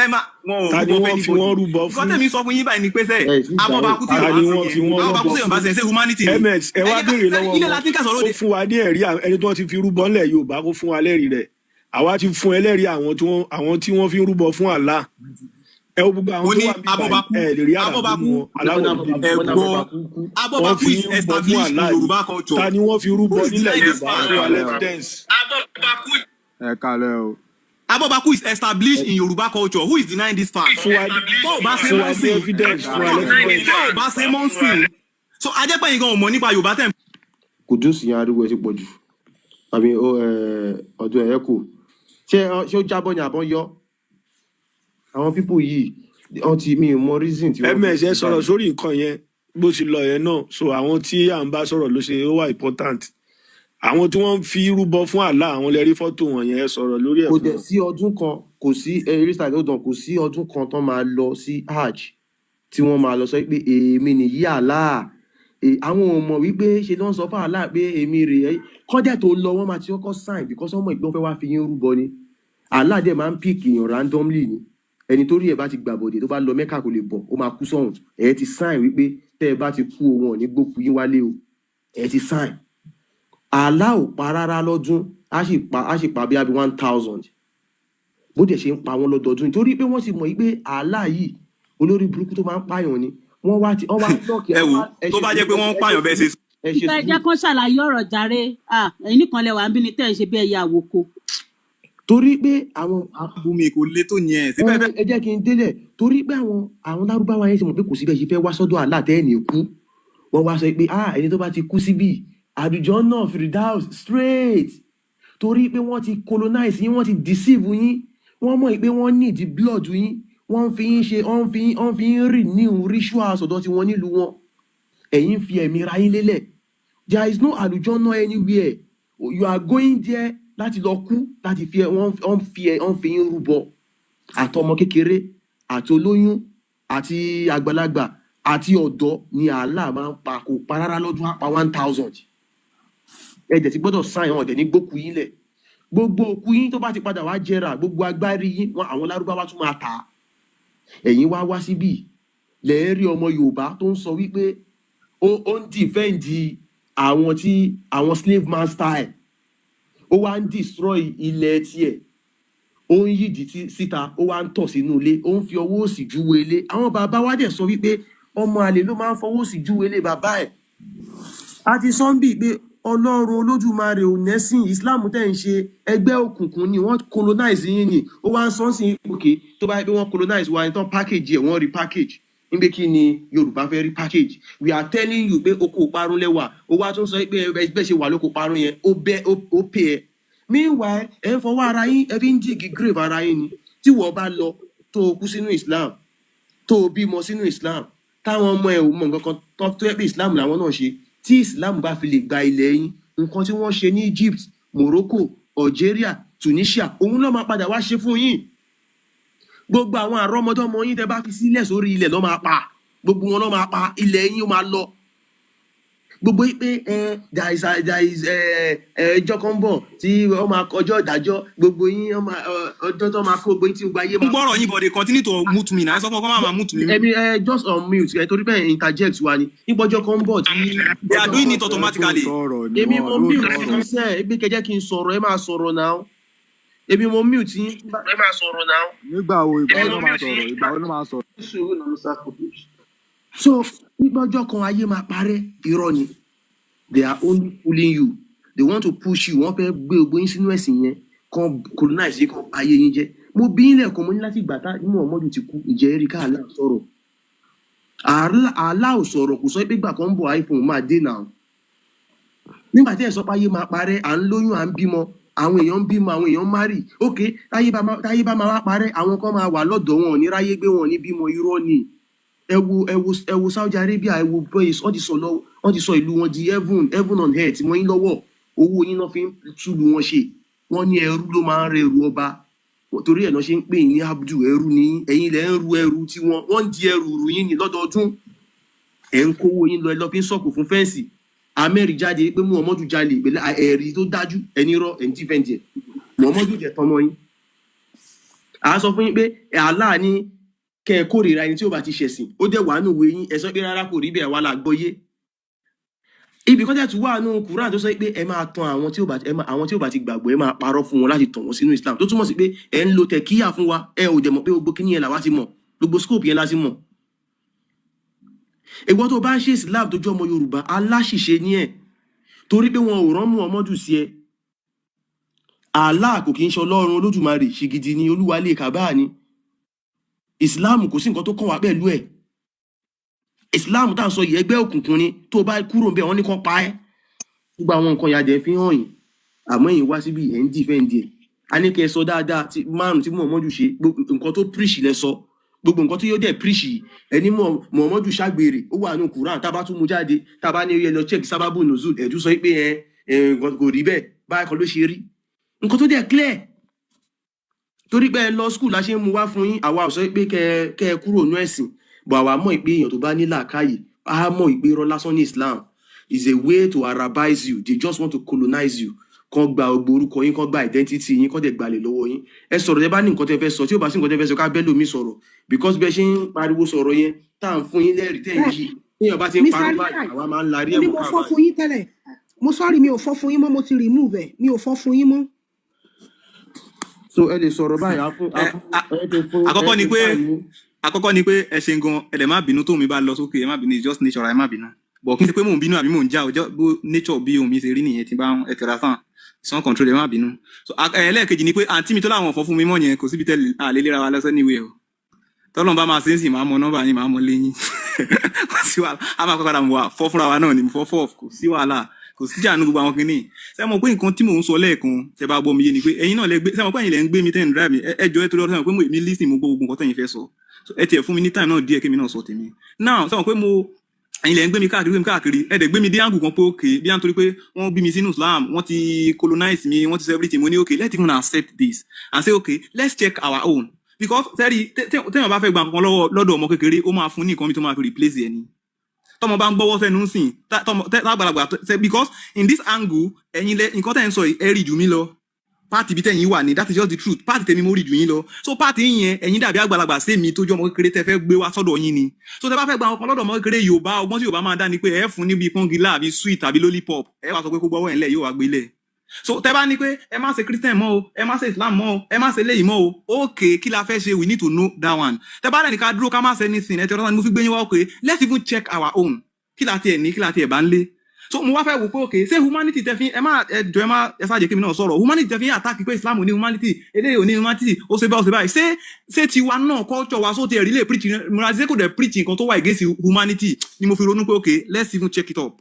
ẹ má wọn ò ta ni wọ́n fi wọ́n rúbọ fún. nǹkan tẹ̀mí sọ fún yín báyìí ni pé sẹ́ abọ́bakú tí Yorùbá ṣe humanity ni ms ẹ wá béèrè lọ́wọ́ ilé latin kẹsàn-án wọn lóde. ó fún wa ní ẹ̀rí ẹni tí wọ́n ti fi rúbọ ńlẹ̀ Yorùbá kó fún wa lẹ́rìí rẹ̀ àwa ti fún ẹlẹ́rìí àwọn tí wọ́n fi ń rúbọ fún Allah ẹ wo gbogbo àwọn tó wà níbà ẹ lè rí àràbù wọn aláwọ̀ abọ́bakú is established in Yorùbá culture. ta ni wọ́n fi rúbọ nílẹ̀ Yorùbá fún wa evidence. ẹ kalẹ̀ o. Abọ́bakú is established in Yorùbá culture. Who is denying this fact? fún wa ní evidence fún wa evidence. tó o bá ṣe mọ́ sí i so ajẹ́pẹ̀yìn gan ò mọ̀ nípa Yorùbá tẹ̀. Kudus yẹn ariwo ẹ ti pọ̀ jù àbí ọdún ẹ̀yẹ kù ṣé ó jábọ̀ ní àbọ̀ yọ àwọn pípò yìí wọ́n ti mi ò mọ reason tí wọ́n. ms ẹ sọ̀rọ̀ sórí nǹkan yẹn bó ti lọ yẹn náà so àwọn tí à ń bá sọ̀rọ̀ ló ṣe ó wà important àwọn tí wọ́n fi rúbọ fún Allah àwọn lè rí fọ́tò wọn yẹn ẹ sọ̀rọ̀ lórí ẹ̀. kò dẹ̀ sí ọdún kan kò sí erista lọ́dọ̀ kò sí ọdún kan tán máa lọ sí hajj tí wọ́n máa lọ sọ pé èmi nìyí Allah àwọn ò mọ̀ wípé ṣe ló ń sọ fún Allah pé èmi rè é kọ́jà tó lọ wọ́n máa ti kọ́kọ́ sign because wọ́n mọ̀ ìgbọ́n fẹ́ wá fi yín rúbọ ni Allah dẹ̀ máa ń pick èèyàn randomly ni ẹni tó rí ẹ bá ti gbàbọ̀dẹ̀ tó bá lọ Mẹ́kà kò lè bọ̀ ó máa kú sọ̀hún ẹ ti sign wípé tẹ́ ẹ bá ti kú òun ò ní gbókù yín wálé o ẹ ti sign Allah ò pa rárá lọ́dún á sì pa bí i 1000 bó dẹ̀ ṣe ń pa wọ́n lọ́dọọdún nítorí pé wọ́n sì mọ̀ wípé Allah yìí olórí burúkú tó máa ń pààyàn ni wọ́n wá lọ́ọ̀kì ẹ wò tó bá jẹ́ pé wọ́n ń pààyàn bẹ́ẹ̀ ṣe. ẹ jẹ́ kó ṣàlàyé ọ̀rọ̀ jàre ẹ̀yin nìkan lẹ wà ń bí ni tẹ́ ẹ̀ ṣe bí ẹ̀yà àwòkọ. torí pé àwọn bùnmi kò lè tó yẹn síbẹ̀ ẹ jẹ́ kí n délẹ̀ torí pé àwọn lárúbáwá yẹn ti mọ̀ pé kò síbẹ̀ ṣe fẹ́ wá sọ́dọ̀ Allah tẹ́ ẹ̀ ní kú wọ́n wá sọ pé ẹni tó bá ti kú síbí àdùjọ náà Firdaus straight torí pé wọ́n ti colonize yín wọ́n ti deceive yín wọ́n mọ̀ pé wọ́n need blood yín wọ́n fi yín ṣe wọ́n fi yín renew rituals ọ̀dọ̀ tí wọ́n nílùú wọn ẹ̀yin fi ẹ̀mí ra yín lélẹ̀ there is no àlùjọ náà anywhere you are going there láti lọ kú láti fi wọ́n fi yín rúbọ àtọmọ kékeré àti olóyún àti àgbàlagbà àti ọ̀dọ́ ni Allah máa ń pa kò pa rárá lọ́dún àpá 1000 ẹ̀jẹ̀ ti gbọ́dọ̀ sáyẹn ọ̀dẹ̀ ní gbókù yín lẹ̀ gbogbo òkú yín tó bá ti padà wá jẹrà gbogbo agbárí yín àwọn lárúbáwá tún máa tà á ẹ̀yin wá síbí lẹ́ẹ̀rí ọmọ Yorùbá tó ń sọ wípé ó ń dìfẹ́ǹdì àwọn slave man style ó wá ń destroy ilẹ̀ tiẹ̀ ó ń yídì síta ó wá ń tọ̀ sínú ilé ó ń fi ọwọ́ òsì júwe ilé àwọn bàbá wa dẹ̀ sọ wípé ọmọ àlè ló máa ń fọwọ́ òsì júwe ilé bàbá ẹ̀ àti sọ́ńbì pé Ọlọ́run Olódùmarè ò nẹ́sìn Islam tẹ̀ ń ṣe ẹgbẹ́ òkùnkùn ni wọ́n colonize yín ni ó wá ń sọ́n sí òkè tó bá yẹ pé wọ́n colonize wa ní tán package ẹ̀ wọ́n rí package níbi kí ni Yorùbá fẹ́ rí package we are telling you pé oko parun lẹ́wà ó wá tún sọ pé ẹgbẹ́ ṣe wà lóko parun yẹn ó pè ẹ́ meanwhile ẹ ń fọwọ́ ara yín ẹ fi ń dìgì grave ara yín ni tí wọ́n bá lọ tó o kú sínú Islam tó o bímọ sínú Islam táwọn ọmọ ẹ ò mọ nǹkan kan tó yẹ pé Islam làwọn náà ṣe tí Islam bá fi lè gba ilẹ̀ yín nǹkan tí wọ́n ṣe ní Egypt Morocco Algeria Tunisia òun ló máa padà wá ṣe fún yín gbogbo àwọn àrọ́mọdọ́mọ yín tẹ́ bá fi sílẹ̀ sórí ilẹ̀ ló máa pa gbogbo wọn ló máa pa ilẹ̀ yín ó máa lọ gbogbo pé there is ẹjọ́ kan bọ̀ tí wọ́n máa ọjọ́ ìdájọ́ gbogbo yín ọjọ́ tó máa kó gbogbo yín tí gbogbo ayé máa. ń gbọ́rọ̀ yín bọ̀dé continue to mute me náà ẹ sọ fún ọkọ máa mute me. ẹ̀mi just on mute torí pé interject wa ni nígbọ́jọ́ kan bọ̀ tí. they are doing it automatically. èmi mo mute yín sẹ́ ebi kẹjẹ́ kí n sọ̀rọ̀ ẹ máa sọ̀rọ̀ náà èmi mo mute yín ẹ máa sọ̀rọ̀ náà. nígbà wo ìgbà wo ló máa sọ̀rọ̀ ìgbà wo ló máa sọ̀rọ̀. so nígbọ́jọ́ kan ayé máa parẹ́ irọ́ ni they are only fooling you they want to push you wọ́n fẹ́ gbé ogbó yín sínú ẹ̀sìn yẹn kan colonize yín kan ayé yín jẹ́ mo bí ilẹ̀ kan mo ní láti gbà tá Muhammadu ti kú ìjẹ́ rí ká Allah sọ̀rọ̀ Allah ò sọ̀rọ̀ kò sọ pé gbà kan ń bọ̀ iPhone máa dé náà nígbà tí ẹ̀ sọ pé ayé máa parẹ́ à ń lóyún à ń bímọ àwọn èèyàn ń bímọ àwọn èèyàn ń márì ok táyé bá máa wá parẹ́ àwọn kan máa wà lọ́dọ̀ wọn ò ní ráyé gbé wọn ò ní bímọ irọ́ ni ẹ wo Saudi Arabia ẹ wo boys wọ́n ti sọ ìlú wọn di heaven on earth mọ́ yín lọ́wọ́ owó yín náà fi ń túlù wọn ṣe wọ́n ní ẹrú ló máa ń rẹ ẹrú ọba torí ẹ̀ náà ṣe ń pè ní abdu ẹrú ní ẹ̀yin lẹ́ ń ru ẹrú tí wọ́n ń di ẹrù rù yín ní lọ́dọọdún ẹ̀ ń kówó yín lọ ẹ lọ fi ń sọ̀kò fún fẹ́ǹsì amẹ́rì jáde pé Muhammadu jalè pẹ̀lú ẹ̀rí tó dájú ẹni rọ ẹ̀ ń dífẹ̀ǹdì ẹ̀ Muhammadu jẹ̀ tọmọ yín à á sọ fún yín pé Allah ní kẹ́ ẹ kórìíra ẹni tí ó bá ti ṣẹ̀sìn ó dẹ̀ wà nù wé yín ẹ sọ pé rárá kò rí bẹ́ẹ̀ wà lágbọ́yé ibi kan tẹ̀ tún wà nù Quran tó sọ pé ẹ máa tan àwọn tí ó bá ti gbàgbọ́ ẹ máa parọ́ fún wọn láti tàn wọ́n sínú Islam tó túmọ̀ sí pé ẹ ń lo tẹ̀kíyà fún wa ẹ ò dẹ̀ mọ̀ pé gbogbo kíní yẹn làwa ti mọ̀ gbogbo scope yẹn la ti mọ̀ ìwọ tó bá ń ṣe Islam tó jẹ́ ọmọ Yorùbá aláṣìṣe ní ẹ̀ torí pé wọn ò rán Muhammadu sí ẹ Allah kò kí ń ṣe Ọlọ́run Olódùmarè ṣìgìdì ni Olúwa lè kàbáà ni Islam kò sí nǹkan tó kàn wá pẹ̀lú ẹ̀ Islam tá à ń sọ yìí ẹgbẹ́ òkùnkùn ni tó bá kúrò níbẹ̀ wọ́n ní kàn pa ẹ́ gbogbo àwọn nǹkan yàjẹ́ fi hàn yín àmọ́ èyí wá síbi ẹ̀ ń dìfẹ́ǹdì ẹ̀ a ní kí ẹ sọ dáadáa márùn tí Muhammadu ṣe nǹkan tó preach lẹ sọ gbogbo nǹkan tó yóò dẹ̀ preach yìí ẹni Muhammadu ṣàgbèrè ó wà nínú Quran tá a bá tún mú jáde tá a bá ní ẹ lọ check sábàbù nùzúl ẹ̀dú sọ pé ẹ kò rí bẹ́ẹ̀ báyìí kan ló ṣe rí nǹkan tó dẹ̀ clear torí pé ẹ lọ school la ṣe ń mu wá fún yín àwa ò sọ pé kẹ ẹ kúrò nú ẹ̀sìn bọ̀ àwa mọ̀ pé èèyàn tó bá ní làákàyè á mọ̀ pé irọ́ lásán ní Islam is a way to Arabize you they just want to colonize you kàn gba gbogbo orúkọ yín kàn gba identity yín kàn dẹ̀ gbalẹ̀ lọ́wọ́ yín ẹ sọ̀rọ̀ tẹ́ bá ní nǹkan tẹ́ fẹ́ sọ tí ó bá sí nǹkan tẹ́ fẹ́ sọ ká bẹ́ẹ̀ lómi sọ̀rọ̀ because bẹ́ẹ̀ ṣe ń pariwo sọ̀rọ̀ yẹn tá à ń fún yín lẹ́rìí tẹ́ ń yí téèyàn bá ti ń parọ́ báyìí àwa máa ń larí ẹ̀wọ̀n káàbáyé. mo fọ́ fún yín tẹ́lẹ̀ mo sọ́ọ̀rì mi ò fọ́ fún yín mọ́ mo ti remove ẹ̀ mi ò fọ́ fún yín mọ́. so ẹ lè sọ̀rọ̀ báyìí àkọ́kọ́ ni pé ẹ ṣe gan ẹ lè má bínú tó mi bá lọ sókè ẹ má bínú it's just nature ẹ má bínú bọ̀ kí n ṣe pé mò ń bínú àbí mò ń já ọjọ́ bó nature bí omi ṣe rí nìyẹn tí bá ẹ tẹ̀ra fún sun control ẹ má bínú so ẹlẹ́ẹ̀kejì ni pé àǹtí mi tó láwọn ọ̀fọ́ fún mi mọ́ yẹn kò síbi tẹ́lẹ̀ àlélẹ́ra wa lọ́sẹ̀ níwèé o tọ́lọ́n bá máa ṣe ń sìn máa mọ nọ́mbà yín máa mọ lẹ́yìn kò sí wàhálà a máa kọ́ padà mọ̀ wá fọ́ fúnra wa náà ni fọ́ kò sí wàhálà kò sí jàánú gbogbo àwọn kìíní ṣé mo pé nǹkan tí mò ń sọ lẹ́ẹ̀kan tẹ́ bá gbọ́ mi yé ni pé ẹ̀yin náà lẹ gbé ṣé mo pé ẹ̀yin lẹ ń gbé mi tẹ́ ń drive mi ẹjọ́ ẹ torí ọ̀rọ̀ sẹ́wọ̀n pé mi lísìn mo gbọ́ gbogbo nǹkan tẹ́yin fẹ́ sọ ẹ tiẹ̀ fún mi ní time náà díẹ̀ kémi náà sọ tèmi now sẹ́wọ̀n pé ẹ̀yin lẹ ń gbé mi káàkiri ẹ dẹ̀ gbé mi dé àǹgù kan pé òkè bí à ń torí pé wọ́n bí mi sínú Islam wọ́n ti colonize mi wọ́n ti sọ everything mo ní okay let's even accept this and say okay let's check our own because tẹ́yàn bá fẹ́ gba nǹkan lọ́dọ̀ ọmọ kékeré ó máa fún ní nǹkan mi tó máa fi replace ẹ̀ ni tọmọ bá ń gbọ́wọ́ sẹ́nu ń sìn lágbàlagbà because in this angle ẹ̀yin lẹ nǹkan tẹ́ ń sọ ẹ rí jù mí lọ pàtì ibi tẹ́yìn wà ní that is just the truth pàtì tẹ́mi mo rí jù yín lọ so pàtì yẹn ẹ̀yin dàbí àgbàlagbà sẹ́mi tó jẹ́ ọmọ kékeré tẹ́ fẹ́ gbé wá sọ́dọ̀ yín ni so tẹ́ bá fẹ́ gba ọkàn lọ́dọ̀ ọmọ kékeré Yorùbá ọgbọ́n tí Yorùbá máa dá ni pé ẹ fún níbi pọ́ngilá àbí sweet àbí lollipop ẹ wá sọ pé kó gbọ́wọ́ ẹ̀ ńlẹ̀ yóò wá gbélé so tẹ́ bá ní pé ẹ má ṣe Christian mọ́ o ẹ má ṣe Islam mọ́ o ẹ má ṣe léyìí mọ́ o okay kí la fẹ́ ṣe we need to know that one tẹ́ bá lẹ́nìí ká dúró ká má ṣe anything ẹ ti rọ́ta ni mo fi gbé yín wá okay let's even check our own kí la tiẹ̀ ní kí la tiẹ̀ bá ń lé so mo wá fẹ́ wò pé okay ṣé humanity tẹ́ fi ẹ ṣáàjẹ́ kí mi náà sọ̀rọ̀ humanity tẹ́ fi attack pé Islam ní humanity eléyìí ò ní humanity ó ṣe báyìí ṣé tiwa náà culture wa so ti ẹ̀rí lè preach múrazí kò dẹ̀ preach nǹkan tó wà against humanity ni mo fi ronú pé okay let's even check it up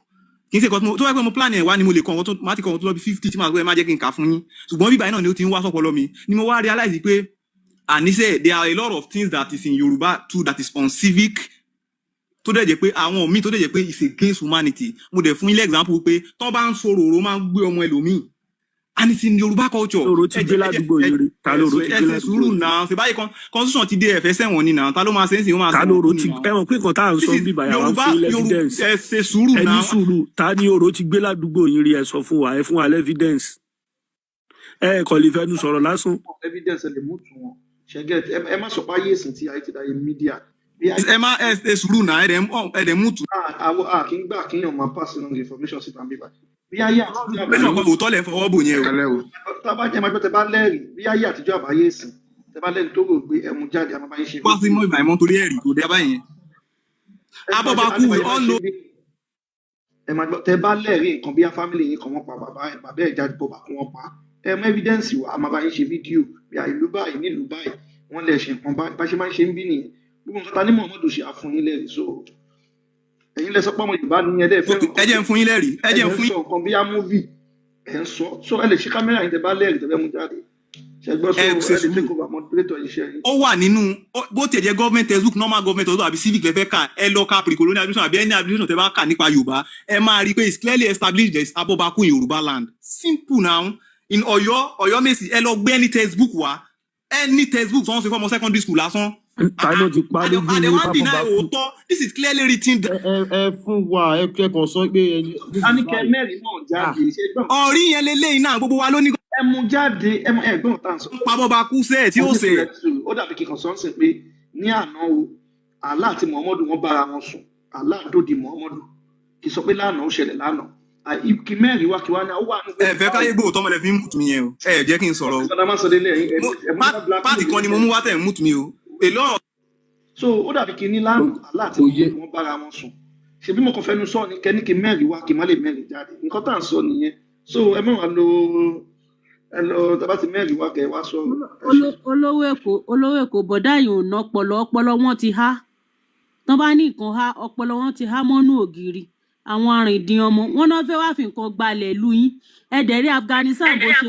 kì í ṣe nǹkan tó wáyé pé mo plan ẹ̀ wá ni mo lè kọ́ nǹkan tó má ti kọ́ nǹkan tó lọ bí 50 tí màá gbé ẹ má jẹ́ kí n kà fún yín ṣùgbọ́n bíbá náà ni ó ti ń wá sọ́pọ̀lọ́ mi ni mo wá realize pé àníṣe there are a lot of things that is in Yorùbá too that is uncivic tó dẹ̀ jẹ́ pé àwọn míì tó dẹ̀ jẹ́ pé it's against humanity mo dẹ̀ fún ilé example pé tó bá ń sọ̀rọ̀ òró máa ń gbé ọmọ ẹlòmíì and it's in Yorùbá culture. lóru ti gbé ládùúgbò yìí rí ta lóru ti gbé ládùúgbò yìí. ẹsẹ̀ sùúrù náà ṣe báyìí constitution ti dé ẹ̀fẹ́ sẹ́wọ̀n ni náà ta ló máa ṣe ń sìn ó máa ta lóru ti ẹ̀wọ̀n pé nǹkan tá à ń sọ ń bíbá yà wá fún evidence. ẹsẹ̀ sùúrù náà ẹni sùúrù ta ni oró ti gbé ládùúgbò yìí rí ẹ sọ fún wa ẹ fún wa evidence. ẹ kò lè fẹnu sọ̀rọ̀ lásán. evidence ẹ lè mú tù wọn ṣẹgẹ ẹ má sọ pé ayé ìsìn tí ayé ti dáyé mídíà. ẹ má ẹ sùúrù náà ẹ dẹ̀ mú tù. kì í gbà kéèyàn máa pass on the information sí tàbí bá bí ayé àtijọ́ àbáyé òótọ́ lẹ̀ ń fọwọ́ bò yẹn o. tábà jẹ́ máa tẹ bá lẹ́rìí bí ayé àtijọ́ àbáyé ìsìn tẹ bá lẹ́rìí tó rò gbé ẹmu jáde àmọ́ báyé ṣe. wá sí mọ́ ìmọ̀ ìmọ̀ torí ẹ̀rí kò dé abáyé abọ́bakú ọ̀nà. ẹ máa gbọ́ tẹ bá lẹ́rìí nǹkan bí a family yín kan wọ́n pa bàbá ẹ̀ jáde bọ̀ bá kún wọn pa evidence wa àmọ́ bá yín ṣe fídíò bí ìlú báyìí nílùú báyìí wọ́n lè ṣe nǹkan bá ṣe máa ń ṣe ń bí nìyẹn gbogbo nǹkan ta ní Muhammadu ṣe àfún yín lẹ́rìí so ẹ̀yin lẹ sọ pé ọmọ Yorùbá ní ẹ̀dẹ́ fẹ́ràn ẹ jẹ́ ń fún yín lẹ́rìí ẹ jẹ́ ń fún yín. sọ nǹkan bí á múvì ẹ̀ ń sọ so ẹ lè ṣe kámẹ́rà yín tẹ bá lẹ́rìí tẹ fẹ́ mú jáde ṣẹgbọ́n so ẹ lè take over moderator iṣẹ́ yín. ó wà nínú bó tiẹ̀ jẹ́ government textbook normal government textbook àbí civic lẹ́fẹ́ kà ẹ lọ ka pre-colonial administration àbí any administration tẹ bá kà nípa Yorùbá ẹ máa rí i pé it's clearly established there is Abobaku in Yorùbá land simple now in Ọ̀yọ́ Mèsì ẹ lọ gbé any textbook wá any textbook wọ́n ṣe fún ọmọ secondary school lásán. Taiwo ti pa lójú ní Abobaku. This is clearly written. ẹ fún wa ẹ kẹ́kọ̀ọ́ sọ pé a ní kẹ mẹ́rin náà jáde ṣe gbọ́n. ọ̀rí yẹn lélẹ́yìn náà gbogbo wa ló ní. ẹ mú jáde ẹgbọ́n tá à ń sọ. pa Abobaku sẹ́ẹ̀ tí ó ṣe. ó dàbí kíkan sọ ń sìn pé ní àná o Allah àti Muhammadu wọn bára wọn sùn Allah dòdì Muhammadu kì í sọ pé lánàá ó ṣẹlẹ̀ lánàá kí mẹ́rin wá kí wá ní àwọn wà. ẹ fẹ́ káyé gbòòtọ́ mọ̀lẹ́ fi ń mú mi yẹn o ẹ jẹ́ kí n sọ̀rọ̀ o. pàtì kan ni mo mú wá tẹ̀ ń mú mi o. so ó dàbí kí ní lánàá láti wọn bára wọn sùn ṣebí mo kàn fẹnu sọ ni kẹ́ni kí mẹ́rin wá kí má lè mẹ́rin jáde nǹkan tá à ń sọ nìyẹn so ẹ mọ̀ wá lo tàbá ti mẹ́rin wá kẹ́ wá sọ. olówó èkó bọ̀dá yìí ò ná ọpọlọ wọn ti há tán bá ní nǹkan há ọpọlọ wọn ti há mọ́nú ògiri àwọn arìndín ọmọ wọn náà fẹ́ wá fi nǹkan gbalẹ̀ lu yín ẹ̀dẹ̀ rí Afghanistan bó ṣe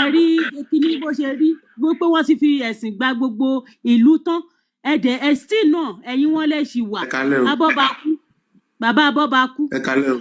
ẹ̀rí kíní bó ṣe rí pé wọ́n ti fi ẹ̀sìn gba gbogbo ìlú tán ẹ̀dẹ̀ ẹ̀sìn náà ẹ̀yin wọn lè ṣì wà Abọ́bakú bàbá Abọ́bakú. ẹ kálẹ́ o.